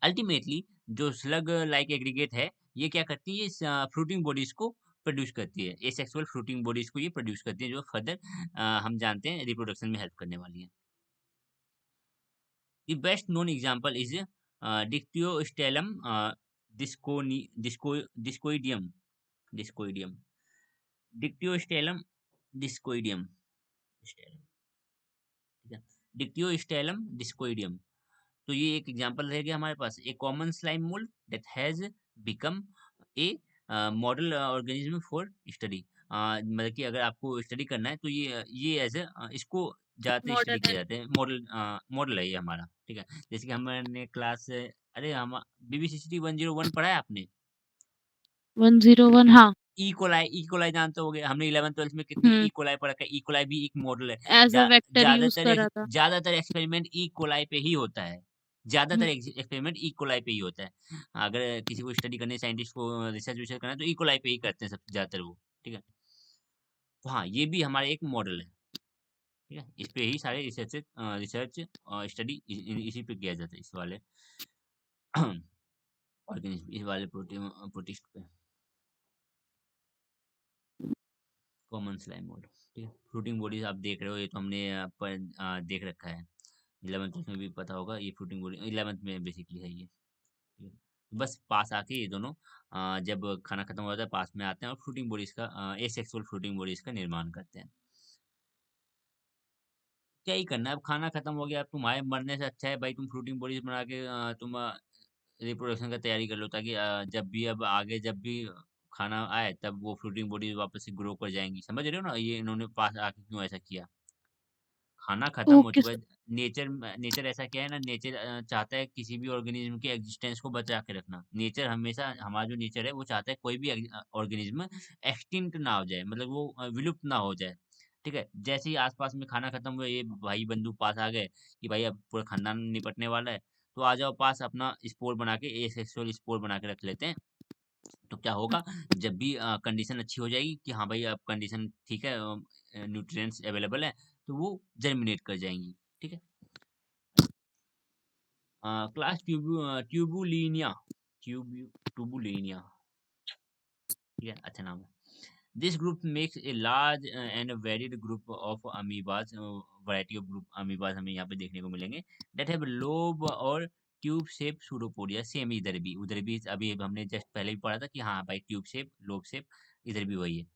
अल्टीमेटली जो स्लग लाइक एग्रीगेट है, ये क्या करती है? इस फ्रूटिंग बॉडीज को प्रोड्यूस करती है, एसेक्सुअल फ्रूटिंग बॉडीज को ये प्रोड्यूस करती है, जो फर्दर हम जानते हैं रिप्रोडक्शन में हेल्प करने वाली है। The best known example is Dictyostelium डिस्कोनी disco discoideum discoideum Dictyostelium discoideum ठीक है, डिक्टियोस्टेलम डिस्कोइडियम। तो ये एक एग्जांपल रह गया हमारे पास, a common slime mould that has become a model organism for study. मतलब कि अगर आपको स्टडी करना है, तो ये एज ए इसको ज्यादातर मॉडर्न स्टडी किया है। जाता है, मॉडल मॉडल है ये हमारा, ठीक है। जैसे कि हमने क्लास, अरे हम बीबीसीसी 101 पढ़ा है आपने? 101 हाँ। ई कोलाई जानते होगे, हमने 11th 12th में कितनी हुँ, ई कोलाई पढ़ा है, ई कोलाई भी एक मॉडल है। एज़ अ वेक्टर यूज़ करा था। ज्यादातर एक्सपेरिमेंट ई कोलाई पे ही होता है, ज्यादातर हुँ, एक्सपेरिमेंट ई कोलाई पे ही होता है। अगर किसी को स्टडी करनी है, साइंटिस्ट को रिसर्च विसर्च करना है, तो ई कोलाई पे ही करते हैं सब ज्यादातर वो, ठीक है। तो हाँ, ये भी हमारा एक मॉडल है, ठीक है। इस पे ही सारे रिसर्च रिसर्च स्टडी इसी पे किया जाता है, इस वाले ऑर्गेनिज्म, इस वाले प्रोटीन प्रोटिस्ट पे, कॉमन स्लाइम मोड, ठीक है। फ्रूटिंग बॉडीज आप देख रहे हो, ये तो हमने देख रखा है, 11th में भी पता होगा, ये फ्रूटिंग बॉडी 11th में बेसिकली है ये, ठीक है। बस पास आके ये दोनों जब खाना खत्म हो जाता है, पास में आते हैं और फ्रूटिंग बॉडीज का एसेक्सुअल फ्रूटिंग बॉडीज का निर्माण करते हैं। क्या ही करना है, अब खाना खत्म हो गया, अब तुम्हारे मरने से अच्छा है भाई, तुम फ्रूटिंग बॉडीज बना के तुम रिप्रोडक्शन का तैयारी कर लो, ताकि जब भी अब आगे जब भी खाना आए, तब वो फ्रूटिंग बॉडीज वापस से ग्रो कर जाएंगी। समझ रहे हो ना, ये इन्होंने पास आके क्यों ऐसा किया? खाना खत्म हो ओके चुका है। सर। नेचर ऐसा क्या है ना, नेचर चाहता है किसी भी ऑर्गेनिज्म के एग्जिस्टेंस को बचा के रखना। नेचर हमेशा, हमारा जो नेचर है वो चाहता है कोई भी ऑर्गेनिज्म एक्सटिंक्ट ना हो जाए, मतलब वो विलुप्त ना हो जाए, ठीक है। जैसे ही आसपास में खाना खत्म हुआ, ये भाई बंधु पास आ गए कि भाई अब पूरा खानदान निपटने वाला है, तो आ जाओ पास, अपना स्पोर बना के, एसेक्सुअल स्पोर बना के रख लेते हैं। तो क्या हुँ, होगा, जब भी कंडीशन अच्छी हो जाएगी कि हाँ भाई अब कंडीशन ठीक है, न्यूट्रिएंट्स अवेलेबल है, तो वो जर्मिनेट कर जाएंगी, ठीक है। क्लास ट्यूबुलिनिया, ट्यूबुलिनिया, ठीक है, अच्छा नाम है। This group makes a large and varied group of amoebas, variety of group amoebas हमें यहाँ पे देखने को मिलेंगे, दैट हैव लोब और ट्यूब शेप सूडोपोडिया। सेम इधर भी, उधर भी, अभी हमने जस्ट पहले भी पढ़ा था कि हाँ भाई ट्यूब शेप, लोब शेप, इधर भी वही है।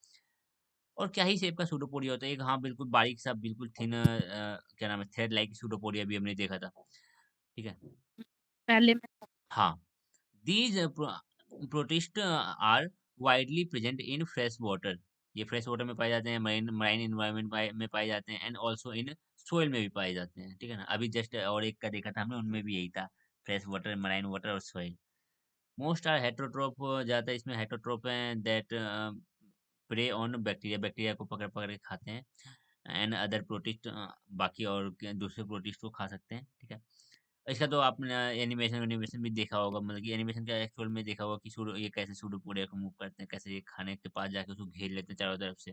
और क्या ही शेप का सूडोपोडिया होता है एक, हाँ बिल्कुल बारीक सा, बिल्कुल थिन, क्या नाम है, थ्रेड लाइक सूडोपोडिया भी हमने देखा था, ठीक है। पहले मैं हाँ, these protist are widely present in fresh water, ये फ्रेश वाटर में पाए जाते हैं, मरीन मराइन इन्वायरमेंट में पाए जाते हैं, एंड ऑल्सो इन सोइल में भी पाए जाते हैं, ठीक है ना। अभी जस्ट और एक का देखा था हमने, उनमें भी यही था, फ्रेश वाटर, मराइन वाटर और सोइल। मोस्ट आर हेटरोट्रोप, ज्यादा इसमें हेटरोट्रोप हैं, that prey on bacteria, bacteria को पकड़ पकड़ के खाते हैं, एंड अदर प्रोटिस्ट, बाकी और दूसरे प्रोटिस्ट को खा सकते हैं, ठीक है। इसका तो आपने एनिमेशन एनिमेशन भी देखा होगा, मतलब कि एनिमेशन का एक्चुअल में देखा होगा कि सूडो, ये कैसे सूडोपोडिया को मूव करते हैं, कैसे ये खाने के पास जाके उसको घेर लेते हैं चारों तरफ से।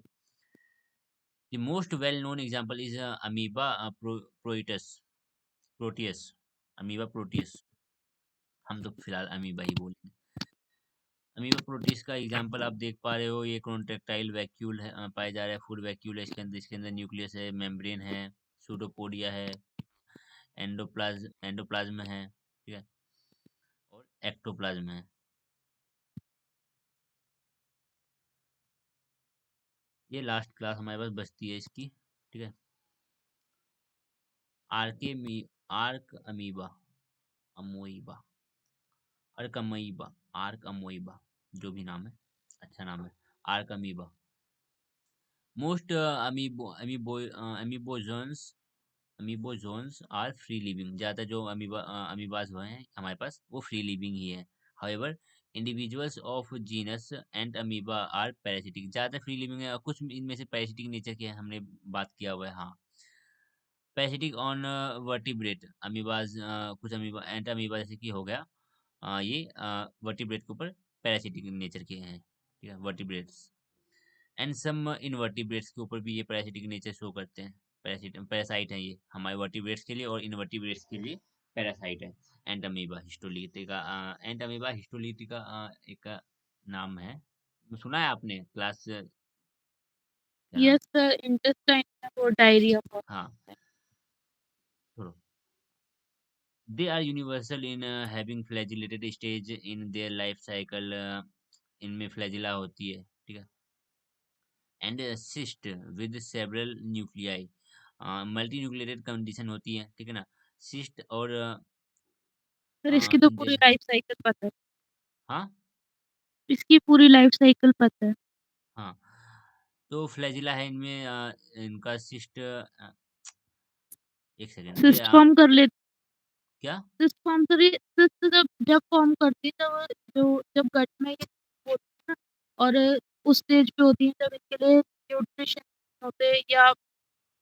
The most well known example is Amoeba proteus proteus, Amoeba proteus, हम तो फिलहाल अमीबा ही बोलेंगे। अमीबा प्रोटियस का एग्जांपल आप देख पा रहे हो, ये कॉन्ट्रेक्टाइल वैक्यूल है, पाया जा रहा है, फूड वैक्यूल है, इसके अंदर न्यूक्लियस है, मेम्ब्रेन है, सूडोपोडिया है, एंडोप्लाज्म है, ठीक है, और एक्टोप्लाज्म है। ये लास्ट क्लास हमारे पास बचती है इसकी, ठीक है। आर्के मी arch amoeba, amoeba, arch amoeba, arch amoeba, जो भी नाम है, अच्छा नाम है, arch amoeba. Most amoebozoans are free living. ज़्यादा जो अमीबाज हुए हैं हमारे पास वो फ्री लिविंग ही है। However individuals of genus and amoeba are parasitic. ज़्यादा फ्री लिविंग है और कुछ इनमें से पैरासिटिक नेचर के हमने बात किया हुआ है। हाँ, पैरासिटिक ऑन वर्टिब्रेट अमीबाज, कुछ अमीबा एंड अमीबा जैसे कि हो गया, ये वर्टिब्रेट के ऊपर पैरासिटिक नेचर के हैं, ठीक है, वर्टिब्रेट्स। एंड सम इनवर्टिब्रेट्स के ऊपर भी ये पैरासिटिक नेचर शो करते हैं। पैरासाइट है ये हमारे वर्टिब्रेट्स के लिए, और इनवर्टिब्रेट्स के लिए पैरासाइट है। एंटमीबा हिस्टोलिटिका, एंटमीबा हिस्टोलिटिका एक नाम है, सुना है आपने क्लास, क्या नाम? यस सर, इंटेस्टाइन में वो डायरिया बहुत हाँ, होता है। छोड़ो। They are universal in having flagellated stage in their life cycle. इनमें फ्लैजिला होती है, ठीक है। And cyst with several nuclei, multi nucleated condition होती है, ठीक है ना। सिस्ट और सर इसकी तो इन पूरी दे, लाइफ साइकिल पता है। हाँ इसकी पूरी लाइफ साइकिल पता है। हाँ, तो फ्लैजिला है इनमें, इनका सिस्ट, एक सेकेंड दे सिस्ट फॉर्म कर ले क्या? सिस्ट फॉर्म कर सिस्ट जब जब फॉर्म करती है तब जो जब गट में ये होती है ना, और उस स्टेज पे होती है जब इनके लिए न्यूट्रिशन होते या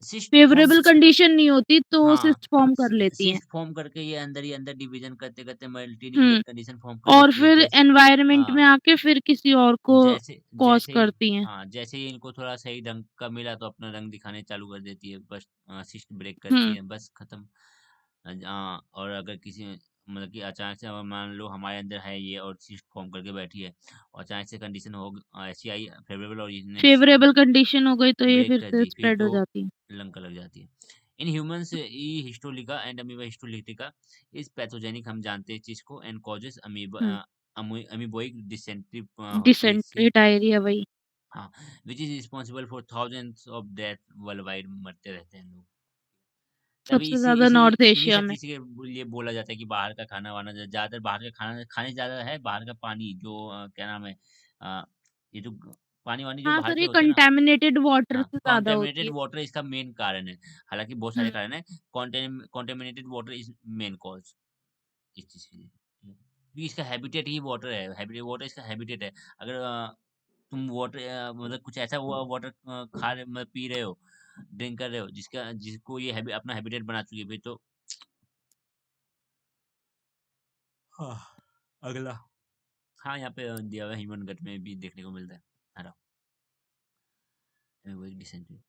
सिस्ट फॉर्म, फेवरेबल कंडीशन नहीं होती तो वो हाँ, सिस्ट फॉर्म कर लेती हैं। सिस्ट फॉर्म करके ये अंदर ही अंदर डिवीजन करते करते मल्टी हुँ, न्यूक्लियर कंडीशन फॉर्म कर और लेती है, फिर जैसे, एनवायरनमेंट में हाँ, आके फिर किसी और को जैसे कॉज़ जैसे ही, करती हैं। हाँ, जैसे ही इनको थोड़ा सही रंग का मिला तो अपना रंग दिखाने चालू कर देती है, बस सिस्ट ब्रेक करती हुँ, है, बस खत्म। और अगर किसी, मतलब कि अचानक से अगर मान लो हमारे अंदर है ये और सिस्ट फॉर्म करके बैठी है, और अचानक से कंडीशन हो ऐसी आई फेवरेबल, और इसने फेवरेबल कंडीशन हो गई तो ये ब्रेक फिर कर से दी, फिर स्प्रेड तो हो जाती है। लंका लग जाती है। In humans E histolytica and amoeba histolytica is pathogenic, हम जानते हैं इस चीज को, एंड कॉजेस हुँ, अमीबोइक डिसेंट्री होती है इससे। डिसेंट्री डायरिया वही। हाँ, which is responsible for thousands of death world wide, मरते रहते हैं लोग। तभी सबसे इसी ज़्यादा इसी नॉर्थ इन्हीं एशिया सब में। चीज़ के लिए बोला जाता है कि बाहर का खाना वाना ज़्यादातर, बाहर का खाना खाने से ज़्यादा है बाहर का पानी, जो क्या नाम है, अ, ये जो पानी वानी जो हाँ बाहर सर, के ये होते हैं ना, कंटैमिनेटेड वाटर हाँ, से ज़्यादा होती कॉन्टेमिनेटेड है। वाटर इसका मेन कारण है। हालांकि बहुत हुँ, सारे कारण है, contaminated water is main cause इस चीज़ के लिए, ठीक है? क्योंकि इसका हैबिटेट ही वाटर है, हैबिटेट वाटर इसका हैबिटेट है। अगर तुम वाटर, मतलब कुछ ऐसा हुआ वाटर खा रहे, मतलब पी रहे हो, ड्रिंक कर रहे हो, जिसको ये अपना हैबिटेट बना चुकी है, फिर तो, हाँ, अगला, हाँ, यहाँ पे दिया हुआ है, ह्यूमन गट में भी देखने को मिलता है। हरा, वो एक डिसेंट्री।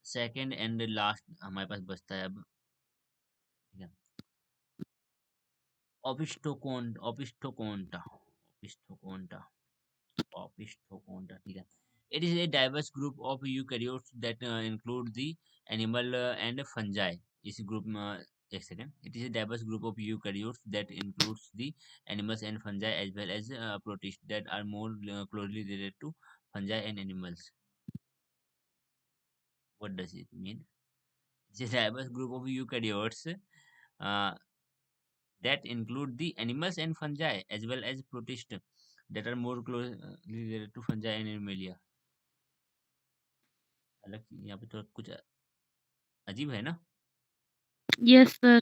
सेकंड एंड लास्ट हमारे पास बचता है अब, ठीक है। ओपिस्टोकोंटा, ओपिस्टोकोंटा, ठीक है। It is a diverse group of eukaryotes that include the animal and fungi. इस ग्रुप में, एक second, it is a diverse group of eukaryotes that includes the animals and fungi as well as protist that are more closely related to fungi and animals. What does it mean? It's a diverse group of eukaryotes uh, that include the animals and fungi as well as protists that are more closely related to fungi and animalia. हालांकि यहाँ पे तो कुछ अजीब है ना, yes sir.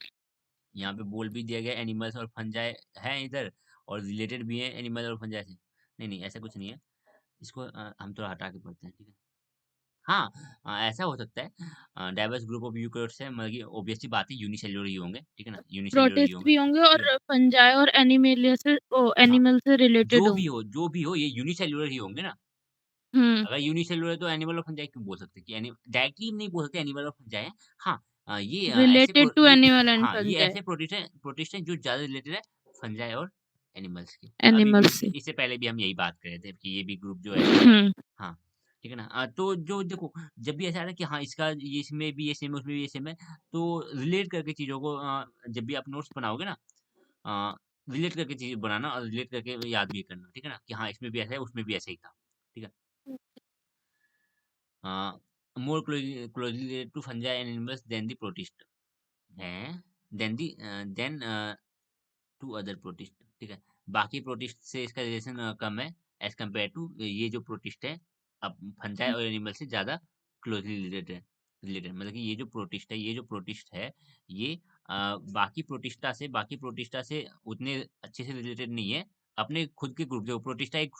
यहाँ पे बोल भी दिया गया एनिमल्स और फंजाई है इधर, और रिलेटेड भी है एनिमल और फंजाई से। नहीं नहीं, ऐसा कुछ नहीं है, इसको हम थोड़ा हटा के पढ़ते हैं, ठीक है। हाँ, ऐसा हो सकता है, डाइवर्स ग्रुप ऑफ यूकैरियोट्स है, मतलब कि ऑब्वियसली बात है यूनिसेल्युलर ही होंगे, ठीक है ना, यूनिसेल्युलर ही प्रोटिस्ट होंगे, भी होंगे ठीक है। और फंजाई और एनिमेलिया से हाँ, एनिमल से रिलेटेड होंगे। जो भी हो ये यूनिसेल्युलर ही होंगे ना। हुँ, अगर यूनिसेल्युलर है तो एनिमल और फंजाई क्यों बोल सकते हैं कि डायरेक्टली नहीं बोल सकते एनिमल और फंजाई है। हाँ, रिलेटेड टू एनिमल एंड हाँ, ये फंजाई, ऐसे प्रोटिस्ट हैं जो ज्यादा रिलेटेड है फंजाई और एनिमल्स के। अभी भी एनिमल्स इससे से। इससे पहले भी हम यही बात कर रहे थे कि ये भी ग्रुप जो ऐसा है। हुँ, हाँ, ठीक है ना। तो जो देखो, जब भी ऐसा है ना कि हाँ इसका ये इसमें भी ये सेम है उसमें भी ये सेम है, तो रिलेट करके चीजों को, जब भी आप नोट्स बनाओगे ना, रिलेट करके चीज़ बनाना और रिलेट करके याद भी करना, ठीक है ना? कि हाँ, इसमें भी ऐसा है, उसमें भी ऐसा ही था, ठीक है? More closely related to fungi and animals than the protist है, देन टू अदर प्रोटिस्ट, ठीक है। बाकी प्रोटिस्ट से इसका रिलेशन कम है एज कम्पेयर टू ये जो प्रोटिस्ट है, अब फंजाई हुँ, और एनिमल से ज्यादा क्लोजली रिलेटेड मतलब कि ये जो प्रोटिस्ट है ये बाकी प्रोटिस्टा से उतने अच्छे से रिलेटेड नहीं है। अपने खुद के ग्रुप, जो प्रोटिस्टा एक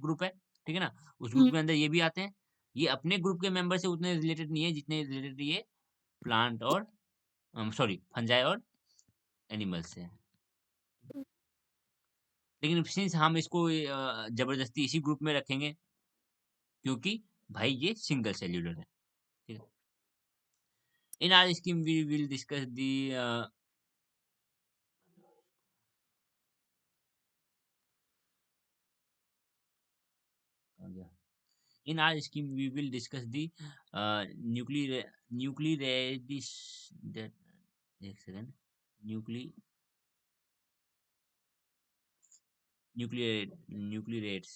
ग्रुप है, ठीक है ना, उस ग्रुप हुँ, के अंदर ये भी आते हैं। ये अपने ग्रुप के मेंबर से उतने रिलेटेड नहीं है जितने रिलेटेड ये प्लांट और सॉरी फंजाई और एनिमल्स से। लेकिन सिंस हम इसको जबरदस्ती इसी ग्रुप में रखेंगे क्योंकि भाई ये सिंगल सेल्यूलर है, ठीक है। In our scheme we will discuss the in our scheme we will discuss the nuclear nuclear एक second nuclei nuclear nucleariids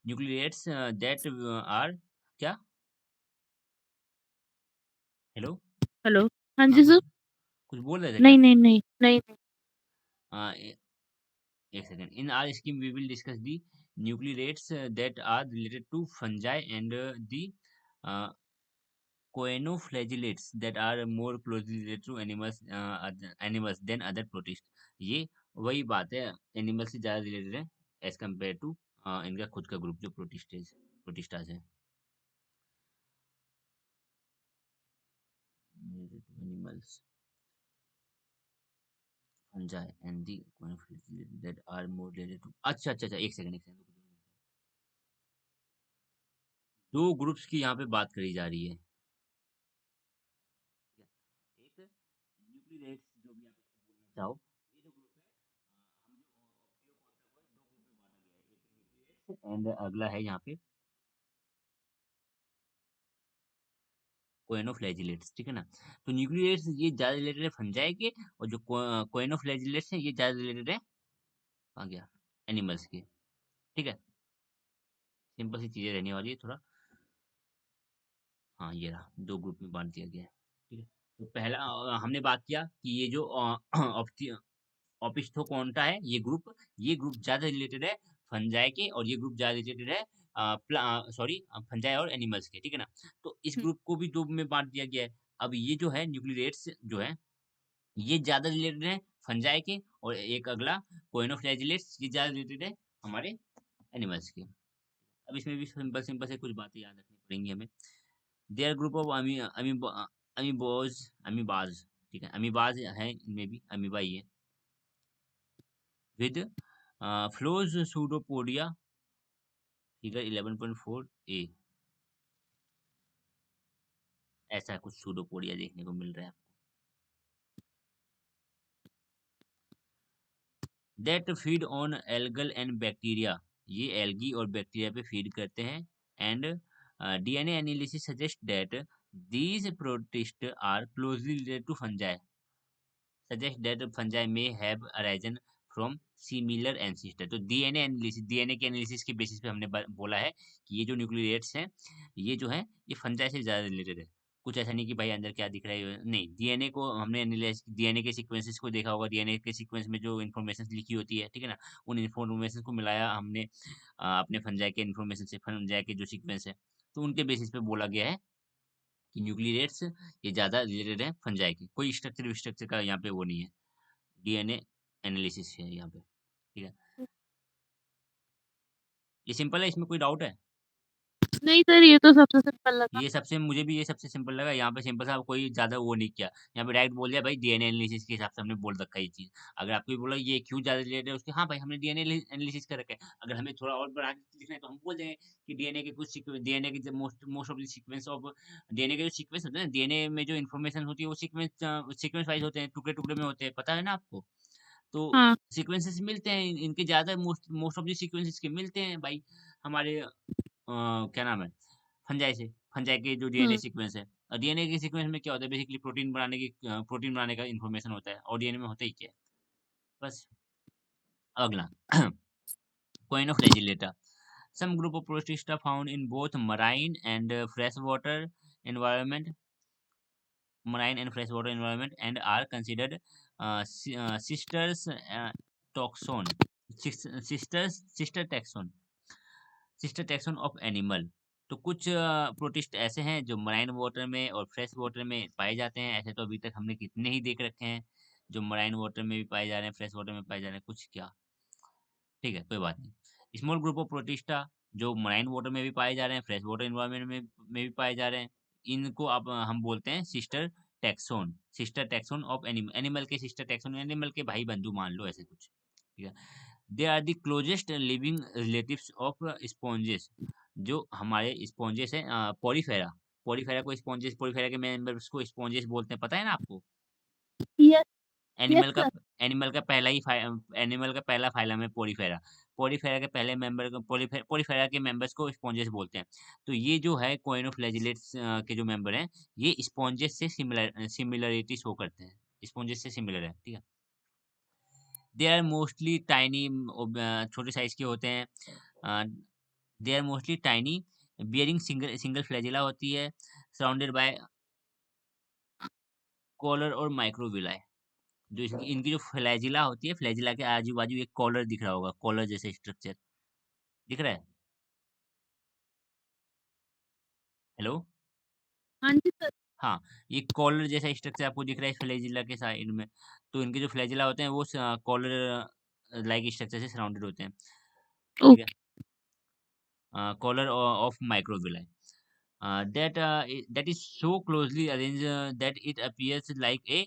nucleariids that are क्या, हेलो, हेलो। हाँ हाँ जी कुछ सर। कुछ बोल रहे थे क्या नहीं, आप? नहीं, नहीं, नहीं, नहीं। एक second in our scheme we will discuss the nucleariids that are related to fungi and the choanoflagellates that are more closely related to animals than other protist. ये वही बात है, एनिमल से ज्यादा रिलेटेड है एज कम्पेयर टू इनका खुद का ग्रुप जो प्रोटिस्टास है। Animals fungi and the choanoflagellates that are more related to, अच्छा एक सेकंड दो ग्रुप्स की यहाँ पे बात करी जा रही है, ठीक है। एक न्यूक्लियरेट्स जो भी आप इसको बोलना चाहो, ये जो ग्रुप है हम जो ऑप्टियो कॉन्ट्रा को दो ग्रुप में बांटा गया है, एक न्यूक्लियरेट्स एंड अगला है यहाँ पे कोएनोफ्लैजिलेट्स, ठीक है ना। तो न्यूक्लियरेट्स ये ज्यादा रिलेटेड है फंजाई के, और जो कोएनोफ्लैजिलेट्स है ये ज्यादा रिलेटेड है कहाँ गया, एनिमल्स के, ठीक है। सिंपल सी चीजें रहने वाली है थोड़ा। हाँ ये रहा, दो ग्रुप में बांट दिया गया है, ठीक है। तो पहला हमने बात किया कि ये जो ओपिस्थोकोंटा है ये ग्रुप ज्यादा रिलेटेड है फंजाई के, और ये ग्रुप ज्यादा रिलेटेड है सॉरी फंजाई और एनिमल्स के, ठीक है ना। तो इस हुँ, ग्रुप को भी दो में बांट दिया गया है। अब ये जो है न्यूक्लियरेट्स जो है ये ज्यादा रिलेटेड है फंजाई के, और एक अगला कोइनोफ्लैजिलेट्स ये ज्यादा रिलेटेड है हमारे एनिमल्स के। अब इसमें भी सिंपल सिंपल से कुछ बातें याद रखनी पड़ेंगी हमें। There group of amoebas amoebas, ठीक है, अमीबाज है, इनमें भी अमीबा ही है, with flows pseudopodia, figure 11.4 A, ऐसा कुछ सूडोपोडिया देखने को मिल रहा है। That feed on algal and bacteria, ये एल्गी और बैक्टीरिया पे फीड करते हैं। And DNA analysis suggest that these protist are closely related to fungi, suggest that fungi may have arisen from similar ancestor। तो डीएनए के analysis के basis पे हमने बोला है कि ये जो न्यूक्लियेट्स हैं ये जो है ये फंजाई से ज्यादा रिलेटेड है। कुछ ऐसा नहीं कि भाई अंदर क्या दिख रहा है, नहीं, डीएनए को हमने एनालाइज, डीएनए के सीक्वेंसेस को देखा होगा, डीएनए के सीक्वेंस में जो इन्फॉर्मेशन लिखी होती है, ठीक है ना, उन इन्फॉर्मेशन को मिलाया हमने अपने फंजाई के इन्फॉर्मेशन से, फंजाई के जो सीक्वेंस है, तो उनके बेसिस पे बोला गया है कि न्यूक्लियरेट्स ये ज्यादा रिलेटेड है फंजाई के, कोई स्ट्रक्चर विस्ट्रक्चर का यहाँ पे वो नहीं है, डीएनए एनालिसिस है यहाँ पे, ठीक है। ये सिंपल है, इसमें कोई डाउट है? नहीं सर, ये तो सबसे सिंपल लगा। ये सबसे मुझे भी ये सबसे सिंपल लगा, यहाँ पे सिंपल सा कोई ज्यादा वो नहीं किया, यहाँ पे डायरेक्ट बोल दिया भाई डीएनए एनालिसिस के हिसाब से हमने बोल रखा है ये चीज। अगर आपको भी बोला ये क्यों ज्यादा रिलेटेड है उसके, हाँ भाई हमने डीएनए एनालिसिस कर रखा है, अगर हमें थोड़ा और बढ़ा के लिखना है तो हम बोल देंगे कि डीएनए के कुछ डीएनए के most most of the sequence of DNA के जो सीक्वेंस होते हैं ना, डीएनए में जो इन्फॉर्मेशन होती है वो सीक्वेंस वाइज होते हैं, टुकड़े टुकड़े में होते हैं, पता है ना आपको। तो हाँ, सीक्वेंसेस मिलते हैं इनके ज्यादा, most most of the sequences के मिलते हैं भाई हमारे क्या नाम है, फंजाई से, फंजाई के जो डीएनए हुँ, सीक्वेंस है। और डीएनए के सीक्वेंस में क्या होता है, बेसिकली प्रोटीन बनाने का इन्फॉर्मेशन होता है, और डीएनए में होता ही क्या है, बस। अगला कोइनोफ्लैजिलेटा, Some group of protista found in both marine and freshwater environment, and are considered sisters taxon, sister taxon of animal. तो कुछ प्रोटिस्ट ऐसे हैं जो मराइन वाटर में और फ्रेश वाटर में पाए जाते हैं। ऐसे तो अभी तक हमने कितने ही देख रखे हैं जो मराइन वाटर में भी पाए जा रहे हैं, फ्रेश वाटर में पाए जा रहे हैं, कुछ क्या। ठीक है, कोई बात नहीं। स्मॉल ग्रुप ऑफ प्रोटिस्टा जो मराइन वाटर में भी पाए जा रहे हैं, फ्रेश वाटर एनवायरनमेंट में भी पाए जा रहे हैं, इनको अब हम बोलते हैं sister taxon of animal. Animal के सिस्टर टैक्सोन, एनिमल के भाई बंधु मान लो, ऐसे कुछ। ठीक है। They are the closest living relatives of sponges. जो हमारे स्पॉन्जेस हैं, पोरीफेरा। पोरीफेरा को स्पॉन्जेस, पोरीफेरा के मेंबर्स को स्पॉन्जेस बोलते हैं, पता है ना आपको। यस, यस एनिमल का सर। एनिमल का पहला ही एनिमल का पहला फाइलम है पोरीफेरा। पोरीफेरा के पहले मेंबर को पोरीफेरा के मेंबर्स को स्पॉन्जेस बोलते हैं। तो ये जो है कोइनोफ्लैजिलेट्स के जो मेंबर हैं, ये स्पॉन्जेस से सिमिलरिटी शो करते हैं, स्पॉन्जेस से सिमिलर है। ठीक है। दे आर मोस्टली टाइनी, छोटे साइज के होते हैं। They are mostly tiny, bearing single single flagella होती है, सराउंडेड बाय कॉलर और माइक्रोविलाई। जो इनकी जो फ्लैजिला होती है, फ्लैजिला के आजू बाजू एक कॉलर दिख रहा होगा, कॉलर जैसे स्ट्रक्चर दिख रहा है। हेलो। हाँ जी सर। हाँ, ये कॉलर जैसा स्ट्रक्चर आपको दिख रहा है फ्लैजिला के साइड में। तो इनके जो फ्लैजिला होते हैं वो कॉलर लाइक स्ट्रक्चर से सराउंडेड होते हैं। ठीक है। Okay. Collar of microvilli, that is so closely arranged that it appears like a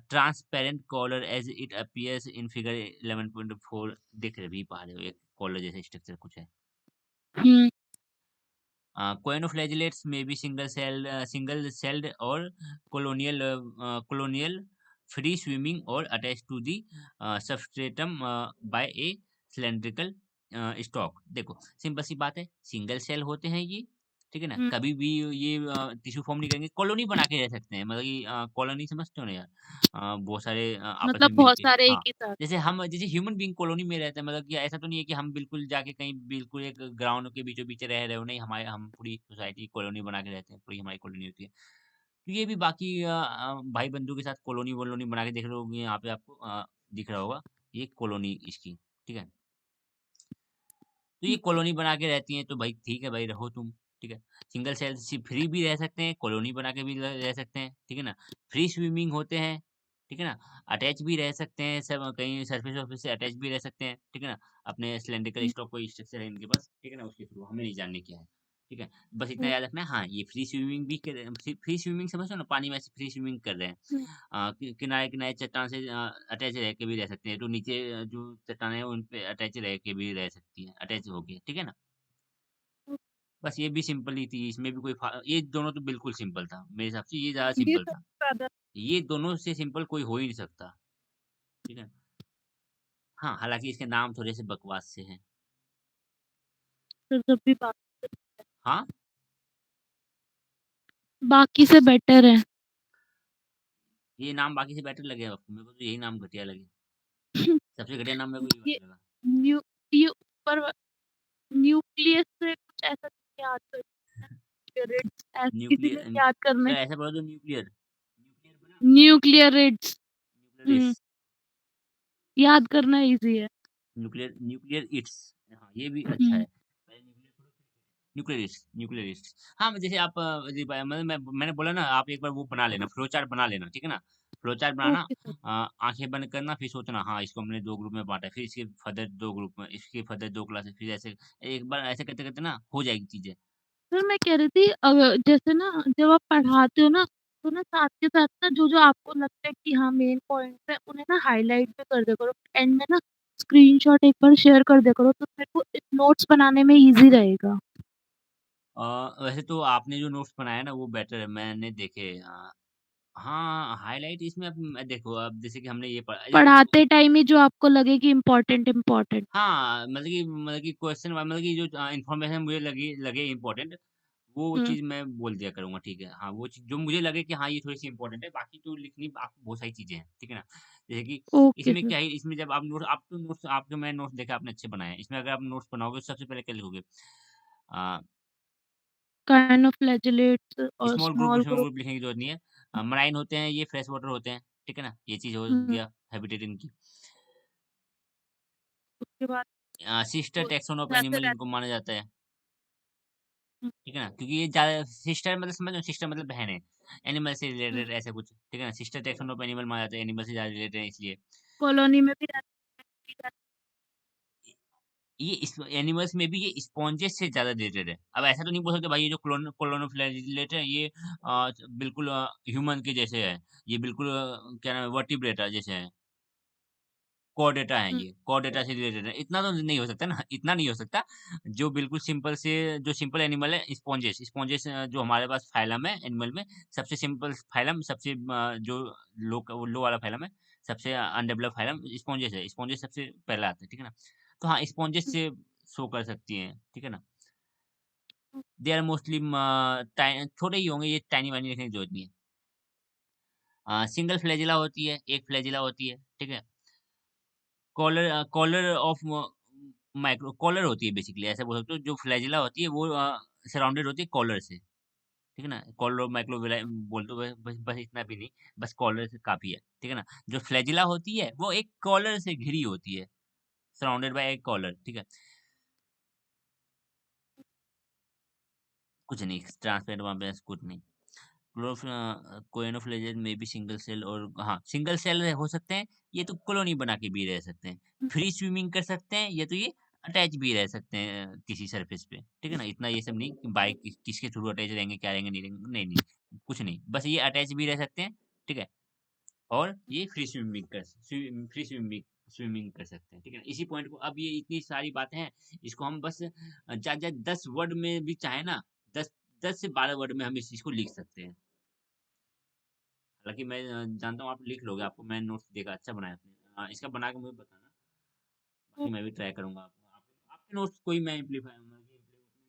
transparent collar as it appears in figure 11.4। देख रहे भी पा रहे हो, एक कॉलर जैसा स्ट्रक्चर कुछ है। हुँ, Coenoflagellates may be single celled or colonial, free swimming or attached to the substratum by a cylindrical stalk। देखो सिंपल सी बात है, सिंगल सेल होते हैं ये। ठीक है ना, हुँ, कभी भी ये टिश्यू फॉर्म नहीं करेंगे, कॉलोनी बना के रह सकते हैं। मतलब कि कॉलोनी समझते हो ना यार, बहुत सारे आपस में मतलब बहुत मिलके। सारे एक हाँ, ही साथ। जैसे ह्यूमन बीइंग कॉलोनी में रहते हैं। मतलब कि ऐसा तो नहीं है कि हम बिल्कुल जाके कहीं बिल्कुल एक ग्राउंड के बीचों बीच रह रहे हो, नहीं, हमारे हम पूरी सोसाइटी कॉलोनी बना के रहते हैं, पूरी हमारी कॉलोनी होती है। तो ये भी बाकी भाई बंधु के साथ कॉलोनी वोलोनी बना के देख रहे होगे, यहाँ पे आपको दिख रहा होगा ये कॉलोनी इसकी। ठीक है। तो ये हुँ, कॉलोनी बना के रहती हैं, तो भाई ठीक है भाई, रहो तुम। ठीक है। सिंगल सेल से फ्री भी रह सकते हैं, कॉलोनी बना के भी रह सकते हैं। ठीक है ना। फ्री स्विमिंग होते हैं। ठीक है ना। अटैच भी रह सकते हैं, सब कहीं सरफेस ऑफिस से अटैच भी रह सकते हैं। ठीक है ना। अपने सिलेंड्रिकल हुँ, स्टॉक कोई स्ट्रक्चर है इनके पास, ठीक है ना, उसके थ्रू, हमें नहीं जानने क्या है। ठीक है। बस इतना हुँ, याद रखना है। हाँ, ये फ्री स्विमिंग भी कर, फ्री स्विमिंग समझो ना, पानी में ऐसे फ्री स्विमिंग कर रहे हैं। हुँ, किनारे किनारे चट्टान से अटैच रह के भी रह सकते हैं, तो नीचे जो चट्टाने हैं उन पे अटैच रह के भी रह सकती हैं, अटैच होके। ठीक है ना। हुँ, बस ये भी सिंपल ही थी, इसमें भी कोई ये दोनों तो बिल्कुल सिंपल था मेरे हिसाब से, ये ज्यादा ये सिंपल सबसे था। ज़्यादा ये दोनों से सिंपल कोई हो ही नहीं सकता। ठीक है। हाँ, हालांकि इसके नाम थोड़े से बकवास से हैं। तो जब भी हाँ, बाकी से बेटर है। ये नाम बाकी से बेटर लगे आपको, मेरे को तो यही नाम घटिया लगे। सबसे घटिया नाम मेरे को ये ये वाला लगा। न्यू ये ऊपर न्यूक्लियस से कुछ ऐसा याद कर यूनिट्स ऐसे किसी न्यूक्लियर, ने याद करना है। अगर ऐसा बोलो तो न्यूक्लियर, न्यूक्लियर बना, न्यूक्लियरिड्स। न्यूक्लियरिस, हुँ, याद करना ईज़ी है। Nuclear nuclear it's. हाँ, ये भी अच्छा हुँ, है। पहले न्यूक्लियरिस्ट, न्यूक्लियरिस्ट। हाँ, जैसे आप मतलब मैंने बोला ना, आप एक बार वो बना लेना, फ्लो चार्ट बना लेना। ठीक है ना। फ्लो चार्ट बनाना, ओके सर। आंखें बंद करना, फिर सोचना हाँ इसको हमने दो ग्रुप में बांटा है, फिर इसके फर्दर दो ग्रुप में, इसके फर्दर दो क्लासेस, फिर ऐसे एक बार ऐसे करते करते ना हो जाएगी चीजें। सर मैं कह रही थी जैसे ना जब आप पढ़ाते हो ना, तो ना साथ के साथ ना जो-जो आपको लगता है कि हाँ मेन पॉइंट्स हैं, उन्हें ना हाइलाइट भी कर दिया करो। एंड में ना स्क्रीनशॉट एक बार शेयर कर दिया करो, तो मेरे को नोट्स बनाने में ईज़ी रहेगा। वैसे तो आपने जो नोट्स बनाया ना वो बेटर है, मैंने देखे। हाँ, हाईलाइट इसमें अब देखो, अब जैसे कि हमने ये पढ़ा, जैसे पढ़ाते टाइम ही जो आपको लगे कि इम्पोर्टेंट इम्पोर्टेंट। हाँ, मतलब कि क्वेश्चन मतलब कि जो इन्फॉर्मेशन मुझे लगी लगे इम्पोर्टेंट, वो हुँ, चीज़ मैं बोल दिया करूँगा, ठीक है। हाँ, वो चीज़ जो मुझे लगे कि हाँ, ये थोड़ी-सी इम्पोर्टेंट है, बाकी तो लिखनी आपको बहुत सारी चीज़ें हैं, ठीक है ना? जैसे कि ओके इसमें सर। क्या है, इसमें जब आप तो नोट्स आपके मैं नोट्स देखा आपने अच्छे बनाए हैं। इसमें अगर आप नोट्स बनाओगे तो सबसे पहले क्या लिखोगे? अ, काइंड ऑफ फ्लैजेलेट्स और स्मॉल स्मॉल ग्रुप। ग्रुप लिखने की ज़रूरत नहीं है। मराइन होते हैं, ये फ्रेश वाटर होते हैं, ठीक है ना? ये चीज़ हो हुँ, गया हैबिटेट इनकी। उसके बाद सिस्टर वो टैक्सोन ऑफ जैसे एनिमल रहते इनको माना जाता है, हुँ, ठीक है ना? क्योंकि ये ज़्यादा सिस्टर मतलब समझ रहे हो? सिस्टर मतलब बहन है। एनिमल से हुँ, रिलेटेड ऐसा कुछ, ठीक है ना? सिस्टर टैक्सोन ऑफ एनिमल माना जाता है, एनिमल से ज़्यादा रिलेटेड है इसलिए। कॉलोनी में भी रहते हैं। ये इस एनिमल्स में भी ये स्पॉन्जेस से ज़्यादा रिलेटेड है। अब ऐसा तो नहीं बोल सकते भाई ये जो क्लोनोफ्लेजिलेट है ये बिल्कुल ह्यूमन के जैसे है। ये बिल्कुल क्या नाम है वर्टिब्रेटा जैसे है। कॉर्डेटा है हुँ, ये, कॉर्डेटा से रिलेटेड है। इतना तो नहीं हो सकता ना, इतना नहीं हो सकता। जो बिल्कुल सिंपल से जो सिंपल एनिमल है स्पॉन्जेस, स्पॉन्जेस जो हमारे पास फाइलम है एनिमल में सबसे सिंपल फाइलम सबसे जो लो वाला फाइलम है, सबसे अनडेवलप्ड फाइलम स्पॉन्जेस है। स्पॉन्जेस सबसे पहले आता है, ठीक है ना? तो हाँ, स्पॉन्जेस हुँ, से शो कर सकती हैं, ठीक है ना? हुँ, दे आर मोस्टली छोटे ही होंगे, ये टाइनी-वाइनी लिखने की ज़रूरत नहीं है। सिंगल फ्लैजिला होती है, एक फ्लैजिला होती है, ठीक है? कॉलर ऑफ माइक्रो कॉलर होती है बेसिकली ऐसा बोल सकते हो जो फ्लैजिला होती है वो सराउंडेड होती है कॉलर से, ठीक है ना? कॉलर माइक्रोविला बोल दो बस बस इतना भी नहीं, बस कॉलर से काफ़ी है, ठीक है ना? जो फ्लैजिला होती है वो एक कॉलर से घिरी होती है, सराउंडेड बाय ए कॉलर, ठीक है? कुछ नहीं ट्रांसपेरेंट वहाँ पे कुछ नहीं। कोएनोफ्लेजेन में भी सिंगल सेल और हाँ सिंगल सेल हो सकते हैं ये तो कॉलोनी बना के भी रह सकते हैं हुँ, फ्री स्विमिंग कर सकते हैं या तो ये अटैच भी रह सकते हैं किसी सरफेस पे ठीक है ना इतना ये सब नहीं कि बाइक किसके थ्रू अटैच रहेंगे क्या रहेंगे नहीं रहेंगे नहीं नहीं कुछ नहीं बस ये अटैच भी रह सकते हैं ठीक है और ये फ्री स्विमिंग कर सकते हैं ठीक है ना इसी पॉइंट को अब ये इतनी सारी बातें हैं इसको हम बस ज्यादा 10 वर्ड में भी चाहे ना 10 10 से 12 वर्ड में हम इस चीज को लिख सकते हैं हालाँकि मैं जानता हूँ आप लिख लोगे, आपको मैंने नोट्स देखा अच्छा बनाया आपने। इसका बना के मुझे बताना, बाकी हुँ, मैं भी ट्राई करूँगा आपके नोट्स को ही मैं इम्प्लीफाई मतलब कि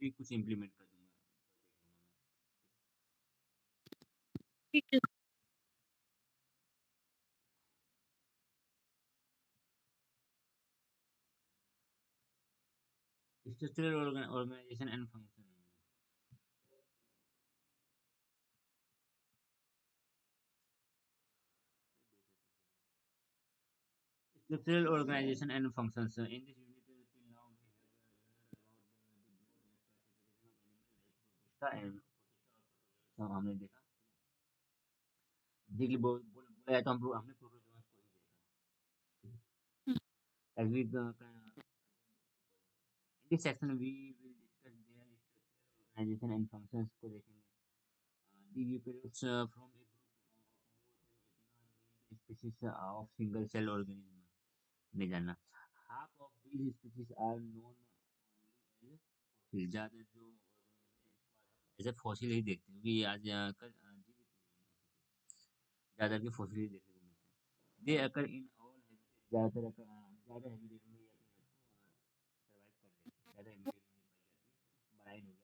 भी कुछ इम्प्लीमेंट कर दूँगा। ठीक है। Structural organisation and function structural organisation and functions in this unit till now we have and हमने देखा बेसिकली बोला जाए तो हमने प्रोटोजोन्स को ही देखा। हुँ, As we in this section we will discuss their structural organization and functions को देखेंगे the eukaryotes from a group of species of single cell organism नहीं जानना half of these species are known only as fossil ज़्यादा जो as a fossil ही देखते हैं क्योंकि ये आज कल जीवित नहीं है ज़्यादा के फॉसिल ही देखने को मिलते हैं दे अकर इन ऑल हैबिटेट ज़्यादातर ज़्यादा हैबिटेट में ये अपने आप को सर्वाइव कर लेते हैं ज़्यादा हैबिटेट में नहीं पाई जाती है मराइन हो गया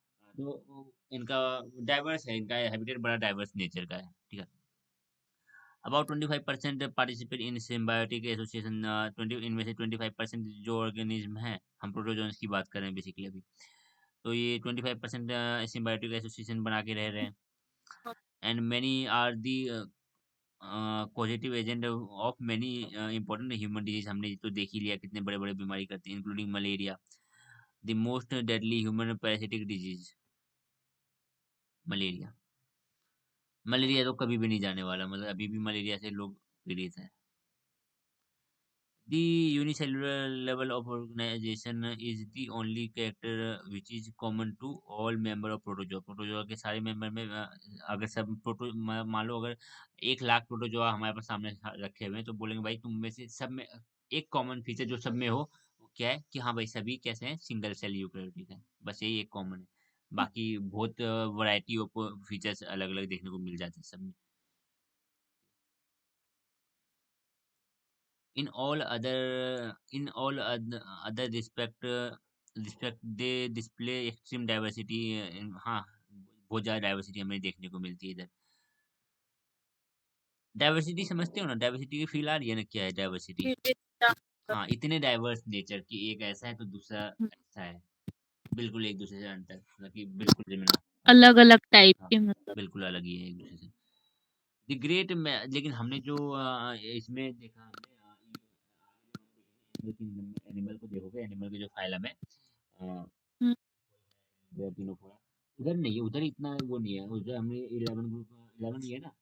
फ्रेश वाटर हो गया टेरेस्ट्रियल हो गया तो इनका डाइवर्स है इनका हैबिटेट बड़ा डाइवर्स नेचर का है ठीक है about 25% participate in symbiotic association 20 इनमें से 25% जो ऑर्गेनिज्म है हम प्रोटोजोन्स की बात कर रहे हैं बेसिकली अभी तो ये 25% सिम्बायोटिक एसोसिएशन बना के रह रहे हैं हाँ, and many are the positive agent of many important human disease हमने तो देख ही लिया कितने बड़े बड़े बीमारी करते हैं including malaria the most deadly human parasitic disease malaria malaria तो कभी भी नहीं जाने वाला मतलब अभी भी मलेरिया से लोग पीड़ित हैं The unicellular level of organization is the only character which is common to all member of protozoa. Protozoa के सारे मेंबर में अगर सब मान लो अगर 1 लाख प्रोटोजोआ हमारे पास सामने रखे हुए हैं तो बोलेंगे भाई तुम में से सब में एक कॉमन फीचर जो सब में हो वो क्या है कि हाँ भाई सभी कैसे हैं सिंगल सेल यूकेरियोटिक है बस यही एक कॉमन है हुँ, बाकी बहुत वैरायटी ऑफ फीचर्स अलग अलग देखने को मिल जाते हैं सब में in all other other respect respect they display extreme diversity in, हाँ बहुत ज्यादा डाइवर्सिटी हमें देखने को मिलती है इधर। डाइवर्सिटी समझते हो ना, डाइवर्सिटी की फील आ रही है ना, क्या है डाइवर्सिटी? विविधता। हाँ, इतने डाइवर्स नेचर की, एक ऐसा है तो दूसरा हुँ, ऐसा है, बिल्कुल एक दूसरे से अंतर, मतलब कि बिल्कुल जमीन आसमान का फर्क। अलग-अलग टाइप हाँ, के मतलब। बिल्कुल अलग ही है एक दूसरे से। द ग्रेट में लेकिन हमने जो इसमें देखा हमने एनिमल को देखोगे, एनिमल के जो फाइलम है हुँ, तीनों फोड़ा, उधर नहीं है, उधर इतना वो नहीं है, उधर हमने 11 ग्रुप, 11 ही है ना,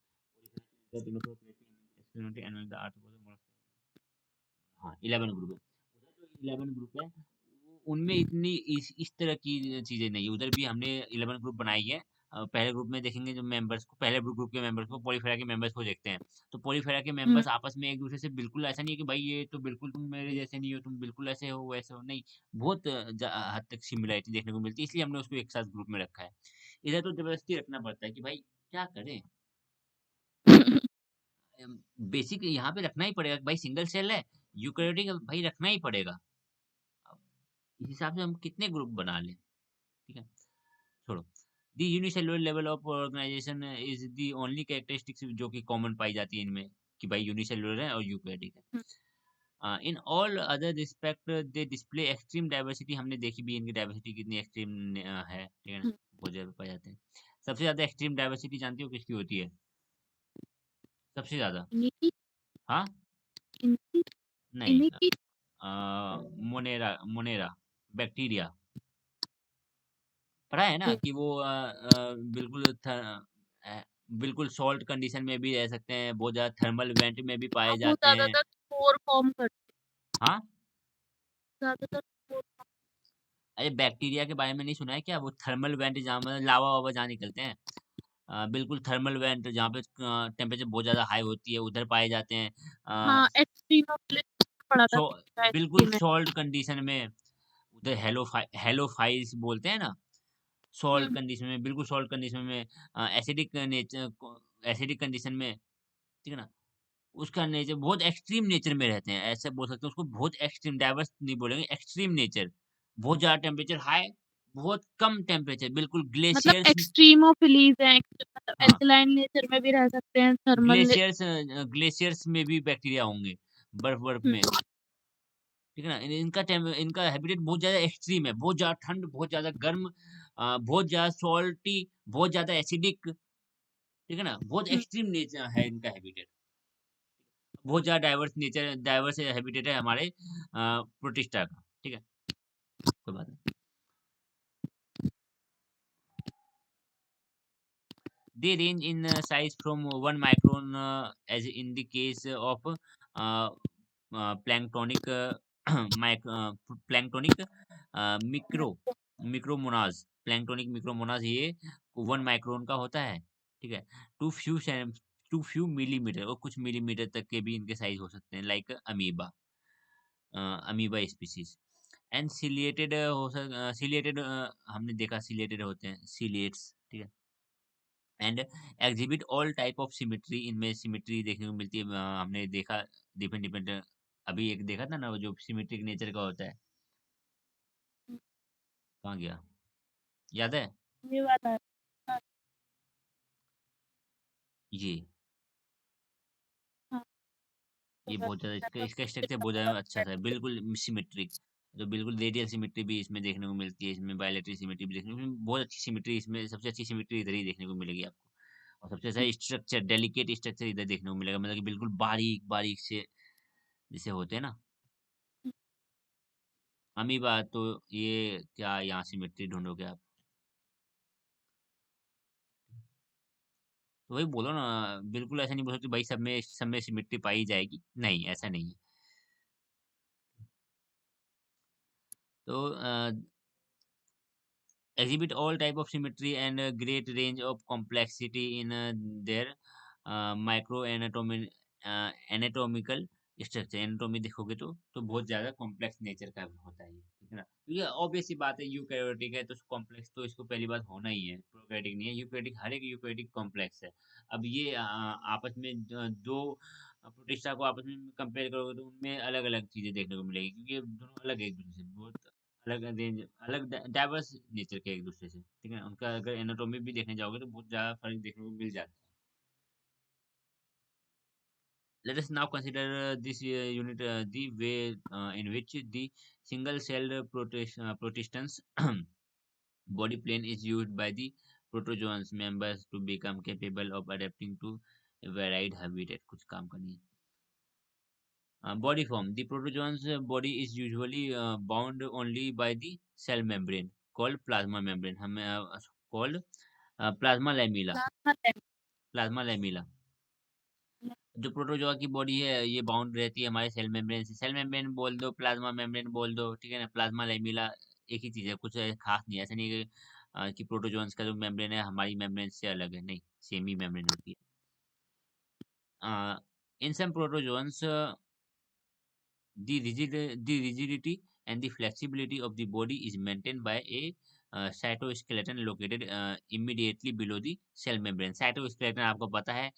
तीनों हाँ 11 ग्रुप है। उधर जो 11 ग्रुप है उनमें इतनी इस तरह की चीजें नहीं है, उधर भी हमने 11 ग्रुप बनाई है। पहले ग्रुप में देखेंगे जो मेंबर्स को, पहले ग्रुप के मेंबर्स को, पॉलीफेरा के मेंबर्स को देखते हैं, तो पॉलीफेरा के हुँ, मेंबर्स आपस में एक दूसरे से बिल्कुल ऐसा नहीं है कि भाई ये तो बिल्कुल तुम मेरे जैसे नहीं हो, तुम बिल्कुल ऐसे हो वैसे हो, नहीं, बहुत हद तक सिमिलरिटी देखने को मिलती है, इसलिए हमने उसको एक साथ ग्रुप में रखा है। इधर तो जबरदस्ती रखना पड़ता है कि भाई क्या करें, बेसिक यहाँ पे रखना ही पड़ेगा कि भाई सिंगल सेल है, यूकेरियोटिक भाई रखना ही पड़ेगा। अब इस हिसाब से हम कितने ग्रुप बना लें, ठीक है, छोड़ो। The unicellular level of organisation is the only characteristics जो कि कॉमन पाई जाती है इनमें, कि भाई यूनिसेलुलर है और यूकैरियोटिक हुँ, है। In all other respect they display extreme diversity, हमने देखी भी इनकी डाइवर्सिटी कितनी एक्सट्रीम है, ठीक है ना, हुँ, बहुत ज्यादा पाए जाते हैं। सबसे ज्यादा एक्सट्रीम डाइवर्सिटी जानती हो किसकी होती है? सबसे ज्यादा? इन्हीं की हाँ, इनकी नहीं, इन्हीं की मोनेरा, मोनेरा बैक्टीरिया, पढ़ा है ना जी। कि वो बिल्कुल बिल्कुल सॉल्ट कंडीशन में भी रह सकते हैं, बहुत ज्यादा थर्मल वेंट में भी हाँ, पाए वो जाते हैं। ज़्यादातर स्पोर फॉर्म करते हाँ, हैं, ज़्यादातर स्पोर अरे बैक्टीरिया के बारे में नहीं सुना है क्या? वो थर्मल वेंट जहाँ मतलब लावा वावा जहाँ निकलते हैं, बिल्कुल थर्मल वेंट जहाँ पे टेम्परेचर बहुत ज्यादा हाई होती है उधर पाए जाते हैं। हाँ, एक्सट्रीम ऑफ ब्लिस पढ़ा था सो बिल्कुल केमिस्ट्री में। सॉल्ट कंडीशन में उधर हेलोफाइल्स बोलते हैं ना, हुँ, सॉल्ट हुँ, कंडीशन में, बिल्कुल सॉल्ट कंडीशन में, एसिडिक नेचर, एसिडिक कंडीशन में, ठीक है ना, उसका नेचर बहुत एक्सट्रीम नेचर में रहते हैं, ऐसे बोल सकते हैं उसको, बहुत एक्सट्रीम, डाइवर्स नहीं बोलेंगे, एक्सट्रीम नेचर, बहुत ज्यादा टेम्परेचर हाई, बहुत कम टेम्परेचर, बिल्कुल मतलब ग्लेशियर्स। एक्सट्रीमोफिलीज़ हैं, मतलब हाँ, एल्कलाइन नेचर में भी रह सकते हैं, थर्मल ने ग्लेशियर्स, ग्लेशियर्स में भी बैक्टीरिया होंगे, बर्फ बर्फ हुँ, में, ठीक है ना, इनका हैबिटेट बहुत ज्यादा एक्सट्रीम है, बहुत ज्यादा ठंड, बहुत ज्यादा गर्म, बहुत ज्यादा सॉल्टी, बहुत ज्यादा एसिडिक, ठीक है ना, बहुत हुँ, एक्सट्रीम नेचर है इनका हैबिटेट, बहुत ज्यादा डाइवर्स नेचर, डाइवर्स हैबिटेट है हमारे प्रोटिस्टा का, ठीक है, कोई बात नहीं। They range in size from 1 micron, as in the case of planktonic, planktonic micromonas, planktonic micromonas ये 1 माइक्रोन का होता है, ठीक है, two few two few millimetre, और कुछ मिलीमीटर तक के भी इनके साइज हो सकते हैं, like amoeba, amoeba species. And ciliated हो सक सिलिएटेड, हमने देखा सिलिएटेड होते हैं, सिलिएट्स, ठीक है, and exhibit all type of symmetry, इनमें सिमिट्री देखने को मिलती है, हमने देखा डिफरेंट डिफरेंट, अभी एक देखा था ना वो जो सिमिट्रिक नेचर का होता है, हुँ, कहाँ गया, याद है? ये वाला है। हाँ, ये हाँ, ये होगा बहुत ज्यादा, इसका इसका स्ट्रक्चर बहुत कितना ज्यादा अच्छा सा है, बिल्कुल सिमिट्रिक, तो बिल्कुल रेडियल सिमिट्री भी इसमें देखने को मिलती है, इसमें बायलैटरल सिमिट्री भी देखने को बहुत अच्छी सिमिट्री, इसमें सबसे अच्छी सिमिट्री इधर ही देखने को मिलेगी आपको, और सबसे अच्छा स्ट्रक्चर, डेलिकेट स्ट्रक्चर इधर देखने को मिलेगा, मतलब कि बिल्कुल बारीक बारीक से जैसे होते हैं ना अमीबा, तो ये क्या यहाँ सिमिट्री ढूंढोगे आप? तो वही बोलो ना, बिल्कुल ऐसा नहीं बोल सकते भाई सब में सिमिट्री पाई जाएगी, नहीं ऐसा नहीं है। तो exhibit all type of symmetry and a great range of complexity in their micro anatomical structure, anatomy देखोगे तो बहुत ज्यादा कॉम्प्लेक्स नेचर का होता है ये, ठीक है ना, ये ऑब्वियस सी बात है, यूकैरियोटिक है तो कॉम्प्लेक्स तो इसको पहली बात होना ही है, प्रोकैरियोटिक नहीं है, यूकैरियोटिक, हर एक यूकैरियोटिक कॉम्प्लेक्स है। अब ये आपस में दो प्रोटिस्टा को आपस में कंपेयर करोगे तो उनमें अलग अलग चीजें देखने को मिलेगी, क्योंकि ये दोनों अलग है एक दूसरे से, बहुत अलग रेंज, अलग डाइवर्स नेचर के एक दूसरे से, ठीक है। उनका अगर एनाटॉमी भी देखने जाओगे तो बहुत ज्यादा फर्क देखने को मिल जाता है। Let us now consider this unit, the way in which the single-celled protistans body plan is used by the protozoans members to become capable of adapting to a varied habitat. कुछ काम करनी है। Body form. The protozoan's body is usually bound only by the cell membrane called plasma membrane. हमें called plasma lamella. Plasma Plasma lamella. जो protozoa की body है ये bound रहती है हमारे सेल मेम्ब्रेन से। सेल मेम्ब्रेन बोल दो, प्लाज्मा मेम्ब्रेन बोल दो, ठीक है ना। प्लाज्मा लेमिला एक ही चीज है, कुछ खास नहीं है। ऐसा नहीं है कि कि प्रोटोजोन्स का जो मेम्ब्रेन है हमारी मेम्ब्रेन से अलग है, नहीं, सेम ही मेम्ब्रेन होती है। इन सम protozoans the rigidity and the flexibility of the body is maintained by a cytoskeleton located immediately below the cell membrane. Cytoskeleton आपको पता है,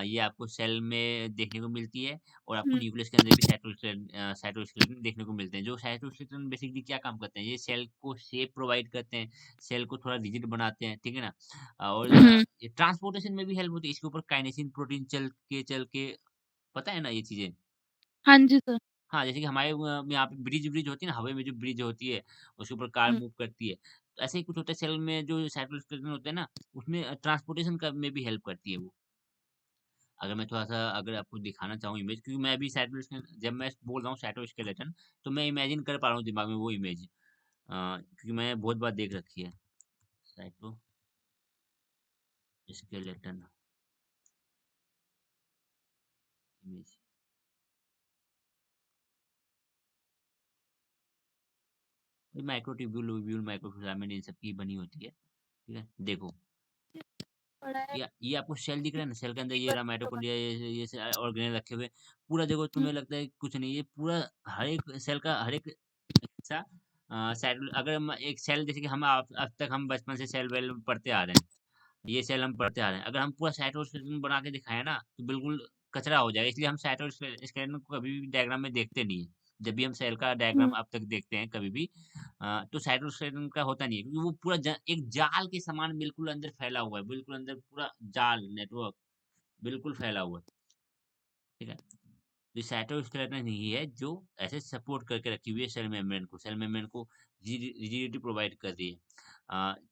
ये आपको सेल में देखने को मिलती है, और आपको न्यूक्लियस के अंदर भी साइटोस्केलेटन देखने को मिलते हैं। जो साइटोस्केलेटन बेसिकली क्या काम करते हैं, ये सेल को शेप प्रोवाइड करते हैं, सेल को थोड़ा रिजिड बनाते हैं, ठीक है ना। और ये ट्रांसपोर्टेशन में भी हेल्प होती है। इसके ऊपर काइनेसिन प्रोटीन चल के पता है ना ये चीजें। हाँ जी सर। हाँ, जैसे कि हमारे यहाँ पे ब्रिज ब्रिज होती है ना, हवा में जो ब्रिज होती है, उसके ऊपर कार हुँ, मूव करती है। तो ऐसे ही कुछ होता है सेल में, जो साइटोस्केलेटन होता है ना, उसमें ट्रांसपोर्टेशन का में भी हेल्प करती है वो। अगर मैं थोड़ा-सा अगर आपको दिखाना चाहूँ इमेज, क्योंकि मैं अभी जब मैं बोल रहा हूँ साइटोस्केलेटन, तो मैं इमेजिन कर पा रहा हूँ दिमाग में वो इमेज। क्योंकि मैं बहुत बार देख रखी है साइटोस्केलेटन इमेज। ये माइक्रोट्यूब्यूल, ओव्यूल, माइक्रोफिलामेंट इन सब की बनी होती है, ठीक है? देखो, पढ़ा है ये आपको सेल दिख रहा है ना, सेल के अंदर ये लीवर रहा तो बन माइटोकॉन्ड्रिया, ये से ऑर्गेनेल रखे हुए। पूरा देखो, हुँ, तुम्हें लगता है कि कुछ नहीं, ये पूरा हर एक सेल का हर एक हिस्सा सेल, अगर हम एक सेल, जैसे कि हम अब तक हम बचपन से सेल वेल पढ़ते आ रहे हैं, ये सेल हम पढ़ते आ रहे हैं। अगर हम पूरा साइटोस्केलेटन बना के दिखाएँ ना, तो बिल्कुल कचरा हो जाएगा। इसलिए हम साइटोस्केलेटन को कभी भी डायग्राम में देखते नहीं है। जब भी हम सेल का डायग्राम हुँ, अब तक देखते हैं कभी भी, तो साइटोस्केलेटन का होता नहीं है, क्योंकि वो पूरा एक जाल के समान बिल्कुल अंदर फैला हुआ है, बिल्कुल अंदर पूरा जाल नेटवर्क बिल्कुल फैला हुआ है, ठीक है। तो साइटोस्केलेटन ही है जो ऐसे सपोर्ट करके रखी हुई है सेल मेम्ब्रेन को रिजिडिटी प्रोवाइड कर रही है,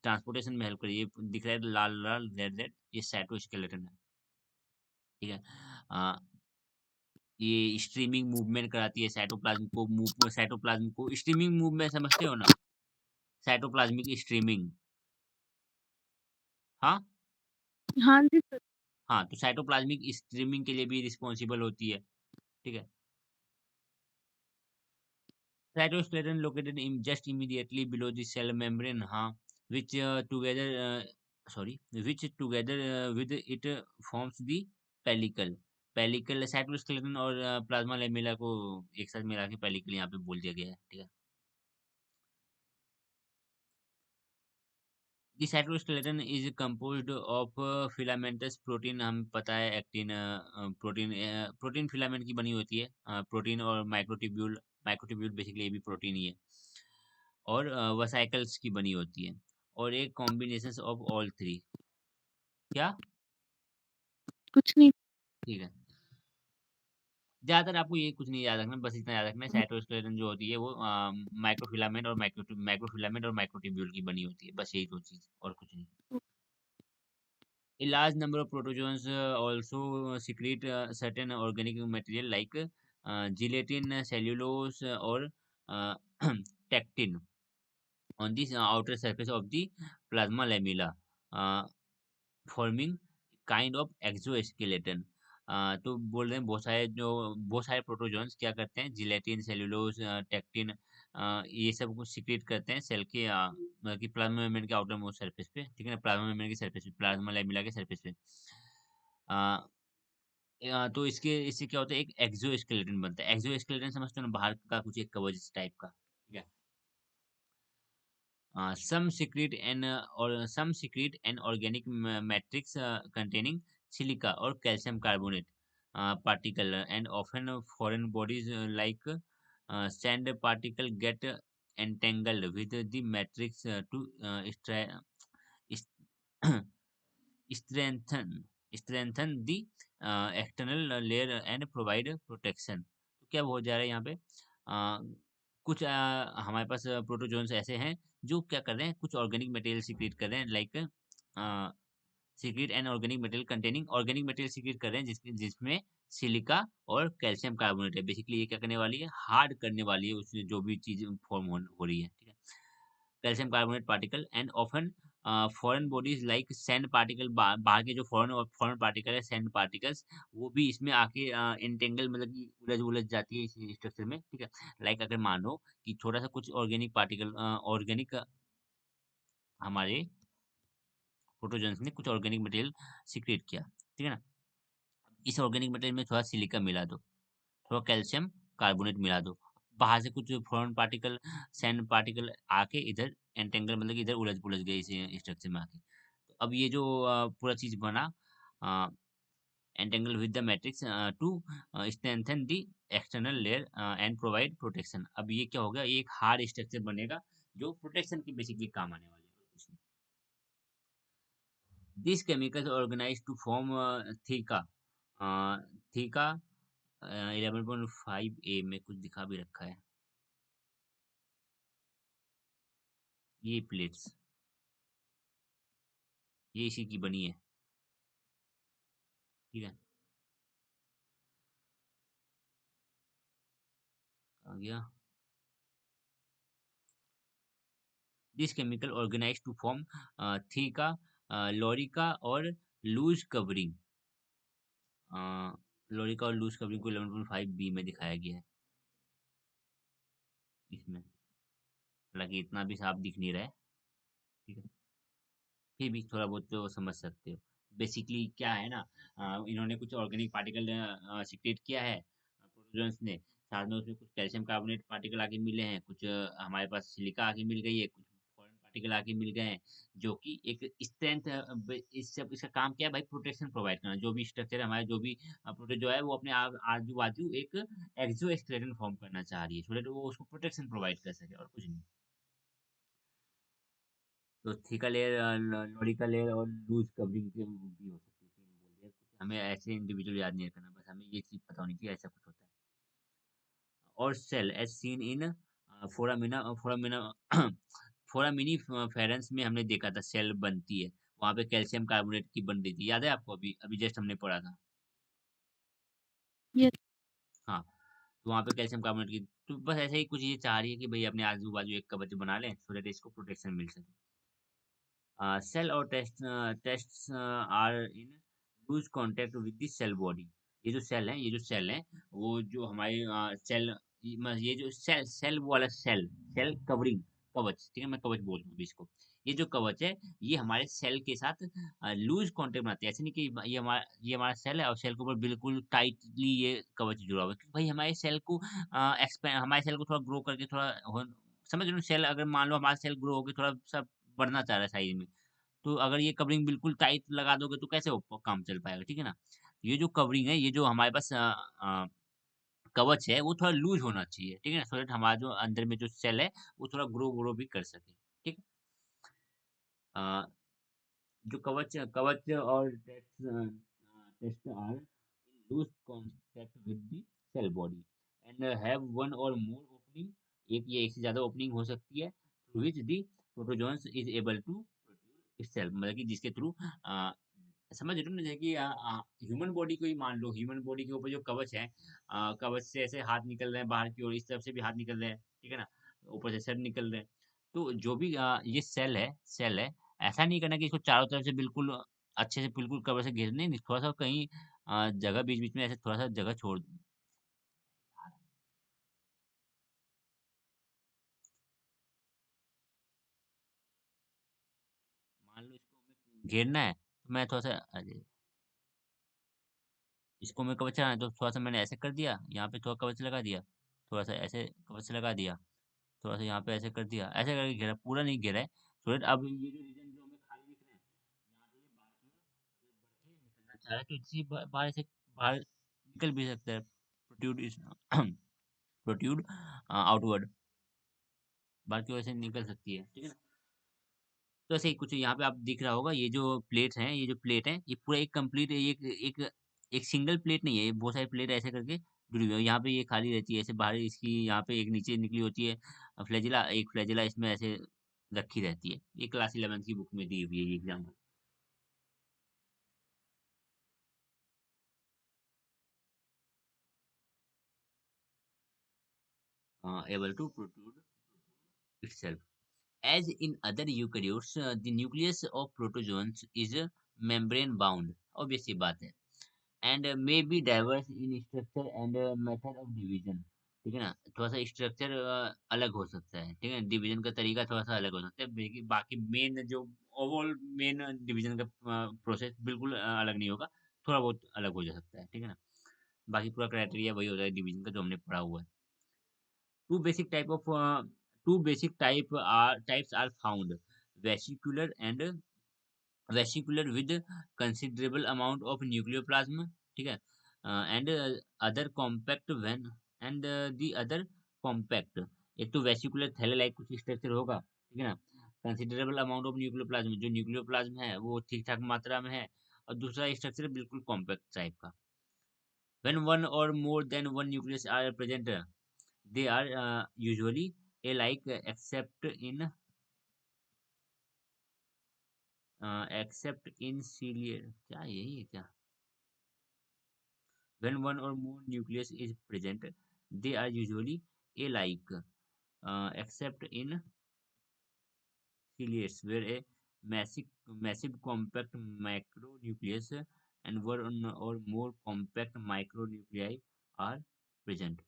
ट्रांसपोर्टेशन में हेल्प कर रही है। ये दिख रहा है लाल लाल रेड रेड, ये साइटोस्केलेटन है, ठीक है। अ, ये स्ट्रीमिंग मूवमेंट कराती है साइटोप्लाज्म को स्ट्रीमिंग मूवमेंट समझते हो ना, साइटोप्लाज्मिक स्ट्रीमिंग। हाँ, हाँ जी सर। हाँ, तो साइटोप्लाज्मिक स्ट्रीमिंग के लिए भी रिस्पॉन्सिबल होती है, ठीक है। Cytoskeleton located just immediately below the cell membrane, which together with it forms the pellicle. Pellicle cytoskeleton और प्लाज्मा लेमेला को एक साथ मिला के पेलिकल यहाँ पे बोल दिया गया है, ठीक है। The cytoskeleton is composed of filamentous protein, हम पता है एक्टिन प्रोटीन फिलामेंट की बनी होती है, प्रोटीन और माइक्रोट्यूब्यूल। माइक्रोट्यूब्यूल बेसिकली ये भी प्रोटीन ही है, और वसाइकल्स की बनी होती है, और एक कॉम्बिनेशन ऑफ ऑल थ्री। क्या? कुछ नहीं ठीक है। ज्यादातर आपको ये कुछ नहीं याद रखना, बस इतना याद रखना है, हुँ, साइटोस्केलेटन जो होती है वो माइक्रोफिलामेंट और माइक्रोफिलामेंट और माइक्रोट्यूब्यूल की बनी होती है, बस यही दो चीज, और कुछ नहीं। हुँ, A large number of protozoans also secrete certain organic material like gelatin, cellulose, or uh, pectin on the outer surface of the plasma lamella, uh, forming kind of exoskeleton। तो बोल रहे हैं बहुत सारे प्रोटोजोन्स क्या करते हैं, जिलेटिन, सेल्यूलोज, टेक्टिन, ये सब कुछ सिक्रेट करते हैं सेल के मतलब कि प्लाज्मा मेम्ब्रेन के आउटर मोस्ट सरफेस पे, ठीक है ना, प्लाज्मा मेम्ब्रेन के सरफेस पे, प्लाज्मा लैमेला के सरफेस पे। अ, तो इससे क्या होता है, एक एक्सोस्केलेटन बनता है। एक्सोस्केलेटन समझते हो ना, बाहर का कुछ एक कवच टाइप का, ठीक है। Some secrete an organic matrix containing silica or calcium carbonate particle, and often foreign bodies like sand particle get entangled with the matrix to is- strengthen strengthen the external layer and provide protection। तो क्या हो जा रहा है यहाँ पे, कुछ हमारे पास प्रोटोजोन्स ऐसे हैं जो क्या कर रहे हैं, कुछ ऑर्गेनिक मटेरियल सीक्रेट कर रहे हैं, like secret and organic material containing organic material secret कर रहे हैं जिसमें सिलिका और कैल्शियम कार्बोनेट है। बेसिकली ये क्या करने वाली है, हार्ड करने वाली है उसमें जो भी चीज फॉर्म हो रही है, ठीक है। Calcium carbonate particle and often foreign bodies like sand particle, बाहर के जो फॉरेन पार्टिकल है, सैंड पार्टिकल्स, वो भी इसमें आके इंटेंगल, मतलब कि उलझ उलझ जाती है इस स्ट्रक्चर में, ठीक है। लाइक अगर मान लो कि छोटा सा कुछ ऑर्गेनिक पार्टिकल, ऑर्गेनिक हमारे प्रोटोजोन्स ने कुछ ऑर्गेनिक मटेरियल सीक्रेट किया, ठीक है ना। इस ऑर्गेनिक मटेरियल में थोड़ा सिलिका मिला दो, थोड़ा कैल्शियम कार्बोनेट मिला दो, बाहर से कुछ फॉरेन पार्टिकल, सैंड पार्टिकल आके इधर एंटेंगल, मतलब कि इधर उलझ पुलझ गए इस स्ट्रक्चर में आके। तो अब ये जो पूरा चीज बना, entangle with the matrix to strengthen the external layer and provide protection. अब ये क्या होगा, ये एक हार्ड स्ट्रक्चर बनेगा जो प्रोटेक्शन की बेसिकली काम आने वाले है। This chemical organise to form theca, theca 11.5 A में कुछ दिखा भी रखा है, ये प्लेट्स, ये इसी की बनी है, ठीक है। आ गया, this chemical organise to form theca, lorica और लूज कवरिंग, लोरिका और लूज कवरिंग को 11.5 बी में दिखाया गया है इसमें। हालांकि इतना भी साफ दिख नहीं रहा है, ठीक है, फिर भी थोड़ा बहुत तो समझ सकते हो। बेसिकली क्या है ना, इन्होंने कुछ ऑर्गेनिक पार्टिकल सीक्रेट किया है प्रोटोजोन्स ने, साथ में उसमें कुछ कैल्शियम कार्बोनेट पार्टिकल आके मिले हैं, कुछ हमारे पास सिलिका आके मिल गई है, कुछ फॉरेन पार्टिकल आके मिल गए हैं, जो कि एक स्ट्रेंथ, इस सब इसका काम क्या है भाई, प्रोटेक्शन प्रोवाइड करना। जो भी स्ट्रक्चर है हमारे, जो भी प्रोटोजो है, वो अपने आजू बाजू एक एक्सो स्केलेटन फॉर्म करना चाह रही है, so that वो उसको प्रोटेक्शन प्रोवाइड कर सके, और कुछ नहीं। तो थिका लेयर, लोरिका लेयर और लूज कवरिंग भी हो सकती है, तीन बोल दिया कुछ, हमें ऐसे इंडिविजुअल याद नहीं रखना, बस हमें ये चीज पता होनी चाहिए ऐसा कुछ होता है। और cell as seen in foramina foramina foraminiferans में हमने देखा था सेल बनती है, वहां पे कैल्शियम कार्बोनेट की बन रही थी, याद है आपको, अभी अभी जस्ट हमने पढ़ा था। ये हाँ, तो वहां पे कैल्शियम कार्बोनेट की, तो बस ऐसे ही कुछ ये चाह रही है कि भाई अपने आजू बाजू एक कवच बना लें, सो दैट इसको प्रोटेक्शन मिल सके। सेल और tests are in loose contact with the cell body. ये जो सेल है वो जो हमारे सेल, ये जो सेल वो वाला सेल, सेल कवरिंग, कवच, ठीक है, मैं कवच बोल रहा हूँ अभी इसको। ये जो कवच है, ये हमारे सेल के साथ लूज कांटेक्ट बनाते हैं, ऐसे नहीं कि ये हमारा सेल है और सेल के ऊपर बिल्कुल टाइटली ये कवच जुड़ा हुआ है, क्योंकि भाई हमारे सेल को एक्सपेंड, हमारे सेल को थोड़ा ग्रो करके थोड़ा समझ रहे हो, सेल अगर मान लो हमारा सेल ग्रो होकर थोड़ा सा बढ़ना चाह रहा है साइज में, तो अगर ये कवरिंग बिल्कुल टाइट लगा दोगे तो कैसे वो काम चल पाएगा, ठीक है ना। ये जो कवरिंग है, ये जो हमारे पास कवच है, वो थोड़ा लूज होना चाहिए, ठीक है ना, सो दैट हमारा जो अंदर में जो सेल है वो थोड़ा ग्रो भी कर सके, ठीक है। अ, जो कवच कवच और test are in loose contact with the cell body and have one or more opening, एक या एक से ज्यादा ओपनिंग हो सकती है, through which the protozoans is able to produce itself, मतलब कि जिसके थ्रू, समझ रहे हो ना, जैसे कि ह्यूमन बॉडी को ही मान लो, ह्यूमन बॉडी के ऊपर जो कवच है, कवच से ऐसे हाथ निकल रहे हैं बाहर की ओर, इस तरफ से भी हाथ निकल रहे हैं, ठीक है ना, ऊपर से सर निकल रहे हैं। तो जो भी ये सेल है, ऐसा नहीं करना कि इसको चारों तरफ से बिल्कुल अच्छे से बिल्कुल कवर से घेर, नहीं नहीं, थोड़ा सा कहीं जगह बीच बीच में ऐसे थोड़ा सा जगह छोड़, मान लो इसको हमें घेरना है, तो मैं थोड़ा सा, अरे इसको मैं कवच चढ़ाना है, तो थोड़ा सा मैंने ऐसे कर दिया, यहाँ पे थोड़ा कवच लगा दिया, थोड़ा सा ऐसे कवच लगा दिया, थोड़ा सा यहाँ पे ऐसे कर दिया, ऐसे करके घेरा, पूरा नहीं घेरा है, सो दैट अब ये जो रीजन जो हमें खाली दिख रहा है, यहाँ पे ये बाहर की ओर अगर बढ़ के निकलना चाह रहा है, तो इसी बाहर से बाहर निकल भी सकता है, प्रोट्यूड इज प्रोट्यूड आउटवर्ड। बाहर की ओर से निकल सकती है, ठीक है ना। तो ऐसे ही कुछ यहाँ पे आप दिख रहा होगा, ये जो प्लेट्स हैं, ये जो प्लेट है, ये पूरा एक कंप्लीट एक एक एक सिंगल प्लेट नहीं है, ये बहुत सारी प्लेट ऐसे करके जुड़ी हुई है। यहाँ पे ये खाली रहती है, ऐसे बाहर इसकी यहाँ पे एक नीचे निकली होती है फ्लैजिला, एक फ्लैजिला इसमें ऐसे रखी रहती है। ये क्लास 11 की बुक में दी हुई है ये example. Able to protrude itself. As in other eukaryotes, the nucleus of protozoans is membrane bound. Obvious सी बात है। And may be diverse in structure and method of division. ठीक है ना, थोड़ा सा स्ट्रक्चर अलग हो सकता है, ठीक है, डिवीजन का तरीका थोड़ा सा अलग हो सकता है, बाकी मेन जो ओवरऑल मेन डिवीजन का प्रोसेस बिल्कुल अलग नहीं होगा, थोड़ा बहुत अलग हो जा सकता है, ठीक है ना। बाकी पूरा क्राइटेरिया वही होता है डिवीजन का जो हमने पढ़ा हुआ है। Two basic type of two basic types are found: vesicular and vesicular with considerable amount of nucleoplasm, ठीक है, and other compact when and the other compact। एक तो वेसिकुलर थैले लाइक कुछ स्ट्रक्चर होगा, ठीक है ना, कंसिडरेबल अमाउंट ऑफ न्यूक्लियोप्लाज्म, जो न्यूक्लियोप्लाज्म है वो ठीक ठाक मात्रा में है, और दूसरा स्ट्रक्चर बिल्कुल कॉम्पैक्ट टाइप का। when one or more than one nucleus are present, they are usually alike except in ciliate, क्या यही है क्या, when one or more nucleus is present, they are usually alike except in ciliates, where a massive compact macronucleus and one or more compact micronuclei are present।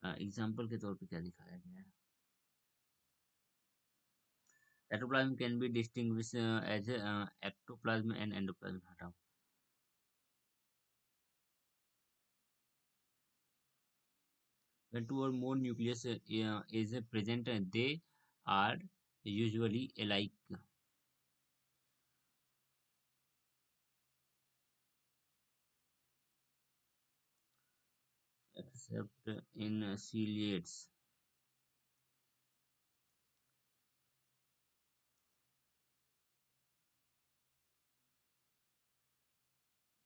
Example के तौर पे क्या दिखाया गया है? Cytoplasm can be distinguished as ectoplasm and endoplasm। हटाओ। When two or more nucleus is present, they are usually alike except in ciliates,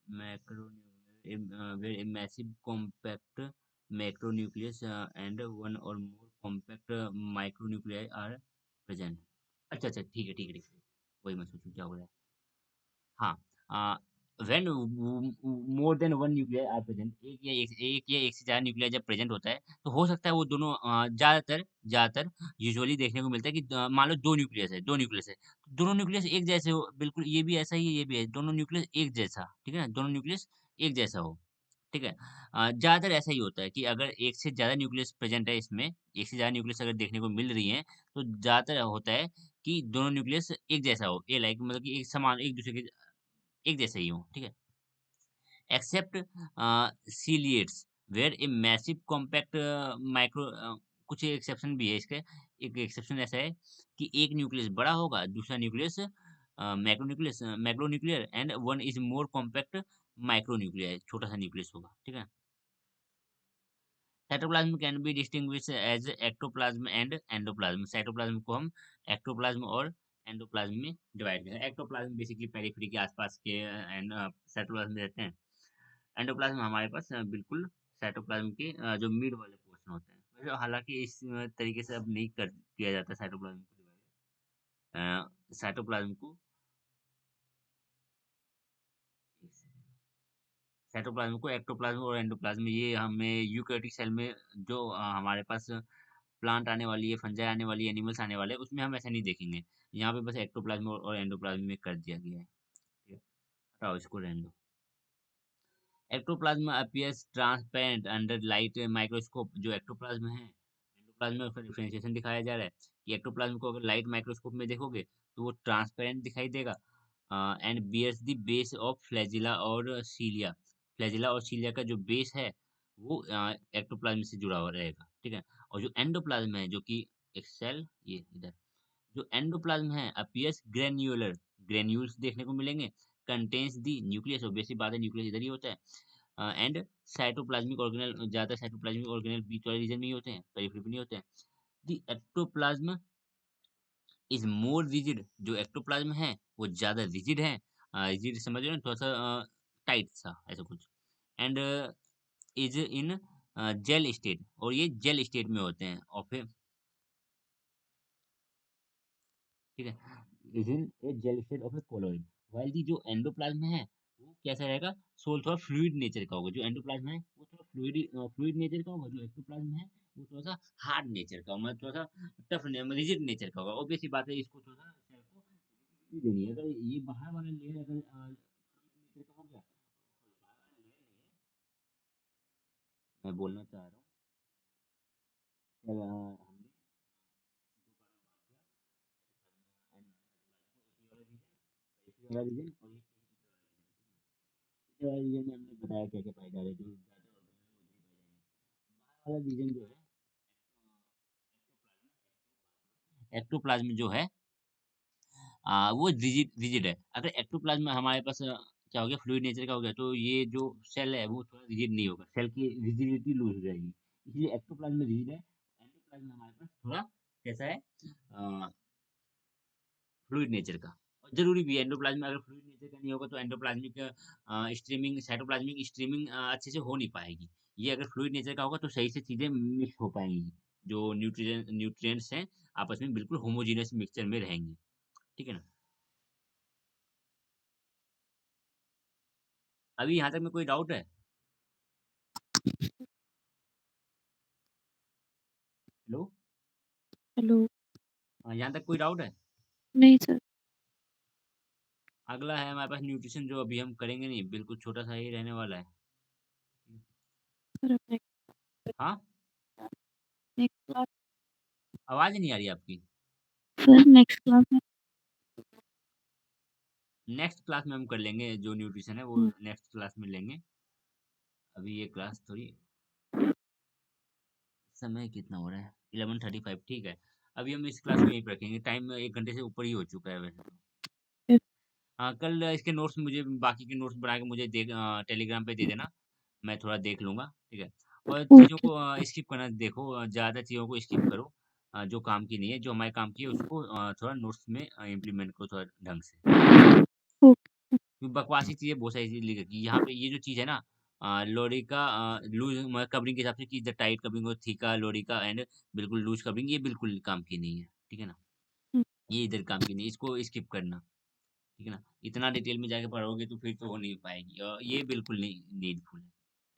macronucleus, where a massive compact macronucleus and one or more compact micronuclei are present। अच्छा अच्छा, ठीक है ठीक है ठीक है, वही मैं सोचूं क्या हो रहा है। हाँ, when more than one nuclear are present, एक से ज्यादा न्यूक्लियर जब प्रेजेंट होता है, तो हो सकता है वो दोनों ज्यादातर ज्यादातर यूजुअली देखने को मिलता है कि मान लो दो न्यूक्लियस है, तो दोनों न्यूक्लियस एक जैसे हो, बिल्कुल ये भी ऐसा ही है, ये भी है, दोनों न्यूक्लियस एक जैसा, ठीक है ना, दोनों न्यूक्लियस एक जैसा हो, ठीक है। ज्यादातर ऐसा ही होता है कि अगर एक से ज्यादा न्यूक्लियस प्रेजेंट है इसमें, एक से ज्यादा न्यूक्लियस अगर देखने को मिल रही है, तो ज्यादातर होता है कि दोनों न्यूक्लियस एक जैसा हो, ए लाइक मतलब कि एक समान, एक दूसरे के एक जैसे ही हो, ठीक है। Except ciliates where a massive compact micro, कुछ एक्सेप्शन भी है इसके। एक एक्सेप्शन ऐसा है कि एक न्यूक्लियस बड़ा होगा, दूसरा nucleus macronuclear and one is more compact micronuclear, छोटा सा न्यूक्लियस होगा, ठीक है। Cytoplasm can be distinguish as ectoplasm and endoplasm. Cytoplasm को हम एक्टोप्लाज्म और एंडोप्लाज्म में डिवाइड करें। एक्टोप्लाज्म बेसिकली पेरिफेरी के आसपास के एंड साइटोप्लाज्म में रहते हैं। एंडोप्लाज्म हमारे पास बिल्कुल साइटोप्लाज्म के जो मिड वाले पोर्शन होते हैं। वैसे हालांकि इस तरीके से अब नहीं कर किया जाता साइटोप्लाज्म को डिवाइड। साइटोप्लाज्म को साइटोप्लाज्म को एक्टोप्लाज्म और एंडोप्लाज्म, ये हमें यूकेरियोटिक सेल में जो हमारे पास प्लांट आने वाली है, फंजाई आने वाली है, एनिमल्स आने वाले हैं, उसमें हम ऐसा नहीं देखेंगे। यहाँ पे बस एक्टोप्लाज्म और एंडोप्लाज्म में कर दिया गया है, ठीक है। हटाओ इसको, रहने दो। Ectoplasm appears transparent under light microscope. जो एक्टोप्लाज्म है, एंडोप्लाज्म में उसका डिफरेंशिएशन दिखाया जा रहा है कि एक्टोप्लाज्म को अगर लाइट माइक्रोस्कोप में देखोगे तो वो ट्रांसपेरेंट दिखाई देगा and bears the base of flagella और सीलिया। फ्लैजिला और सीलिया का जो बेस है वो एक्टोप्लाज्म से जुड़ा हुआ रहेगा, ठीक है। और जो एंडोप्लाज्म है, जो कि एक सेल, ये इधर जो एंडोप्लाज्म है अपीयर्स ग्रेन्युलर, ग्रेन्यूल्स देखने को मिलेंगे, कंटेन्स दी न्यूक्लियस, ऑब्वियसली बात है न्यूक्लियस इधर ही होता है, एंड साइटोप्लाज्मिक ऑर्गेनेल, ज्यादा साइटोप्लाज्मिक ऑर्गेनेल बीच वाले रीजन में ही होते हैं, पेरिफेरी में नहीं होते हैं। The ectoplasm is more rigid. जो एक्टोप्लाज्म है वो ज्यादा रिजिड है। रिजिड समझ रहे हो, थोड़ा सा टाइट सा ऐसा कुछ। And is in gel state, और ये जेल स्टेट में होते हैं। और फिर ठीक है, is in a gel state of a colloid. While the जो एंडोप्लाज्म है वो कैसा रहेगा, सोल थोड़ा फ्लूइड नेचर का होगा। जो एंडोप्लाज्म है वो थोड़ा फ्लूइड फ्लूइड नेचर का होगा। जो एक्टोप्लाज्म है वो थोड़ा सा हार्ड नेचर का, मतलब थोड़ा सा टफ रिजिड नेचर का होगा। ऑब्वियस सी बात है, इसको थोड़ा सा सेल को rigidity देनी है। अगर ये बाहर वाला लेयर अगर नेचर का हो गया, तो बाहर वाला लेयर नहीं है, मैं बोलना चाह रहा हूँ। हमने वाला रीजन और ये वाला रीजन में हमने बताया क्या क्या पाए जा रहे हैं, जो ज्यादा वाला रीजन जो है, एक्टोप्लाज्म जो है वो रिजिड रिजिड है। अगर एक्टोप्लाज्म हमारे पास क्या हो गया, फ्लूइड नेचर का हो गया, तो ये जो सेल है वो थोड़ा रिजिड नहीं होगा, सेल की रिजिडिटी लूज हो जाएगी। इसलिए एक्टोप्लाज्म रिजिड है, एंडोप्लाज्म हमारे पास थोड़ा कैसा है, फ्लूइड नेचर का। और जरूरी भी है, एंडोप्लाज्म अगर फ्लूइड नेचर का नहीं होगा तो एंडोप्लाज्मिक स्ट्रीमिंग, साइटोप्लाज्मिक स्ट्रीमिंग अच्छे से हो नहीं पाएगी। ये अगर फ्लूइड नेचर का होगा तो सही से चीजें मिक्स हो पाएंगी, जो न्यूट्रिएंट्स हैं आपस में बिल्कुल होमोजीनियस मिक्सचर में रहेंगे। ठीक है ना। अभी यहाँ तक में कोई डाउट है? हेलो। हेलो। यहाँ तक कोई डाउट है? नहीं सर। अगला है हमारे पास न्यूट्रिशन, जो अभी हम करेंगे नहीं, बिल्कुल छोटा सा ही रहने वाला है। सर अब हाँ, नेक्स्ट क्लास। आवाज नहीं आ रही आपकी। सर नेक्स्ट क्लास में। नेक्स्ट क्लास में हम कर लेंगे, जो न्यूट्रिशन है वो हम्म, नेक्स्ट क्लास में लेंगे। अभी ये क्लास थोड़ी, समय कितना हो रहा है, 11:35, ठीक है। अभी हम इस क्लास को यहीं पे रखेंगे, टाइम 1 घंटे से ऊपर ही हो चुका है वैसे तो। फिर हाँ, कल इसके नोट्स मुझे, बाकी के नोट्स बना के मुझे टेलीग्राम पे दे देना, मैं थोड़ा देख लूंगा। ठीक है। और चीज़ों ओके। को स्किप करना देखो, ज़्यादा चीज़ों को स्किप करो, जो काम की नहीं है। जो हमारे काम की है उसको थोड़ा नोट्स में इम्प्लीमेंट करो थोड़ा ढंग से। ओके। क्योंकि बकवासी चीज़ें बहुत सारी चीज़ लिख रखी है यहाँ पे। ये जो चीज़ है ना, लोरी का लूज कवरिंग के हिसाब से, कि टाइट कवरिंग हो, थीका लोरी का, एंड बिल्कुल लूज कवरिंग, ये बिल्कुल काम की नहीं है। ठीक है ना, ये इधर काम की नहीं, इसको स्किप करना। ठीक है ना, इतना डिटेल में जाके पढ़ोगे तो फिर तो हो नहीं पाएगी, और ये बिल्कुल नहीं नीडफुल है।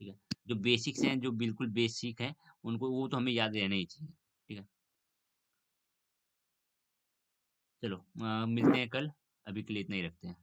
ठीक है, जो बेसिक्स हैं, जो बिल्कुल बेसिक है, उनको वो तो हमें याद रहना ही चाहिए। ठीक है, चलो मिलते हैं कल, अभी के लिए इतना ही रखते हैं।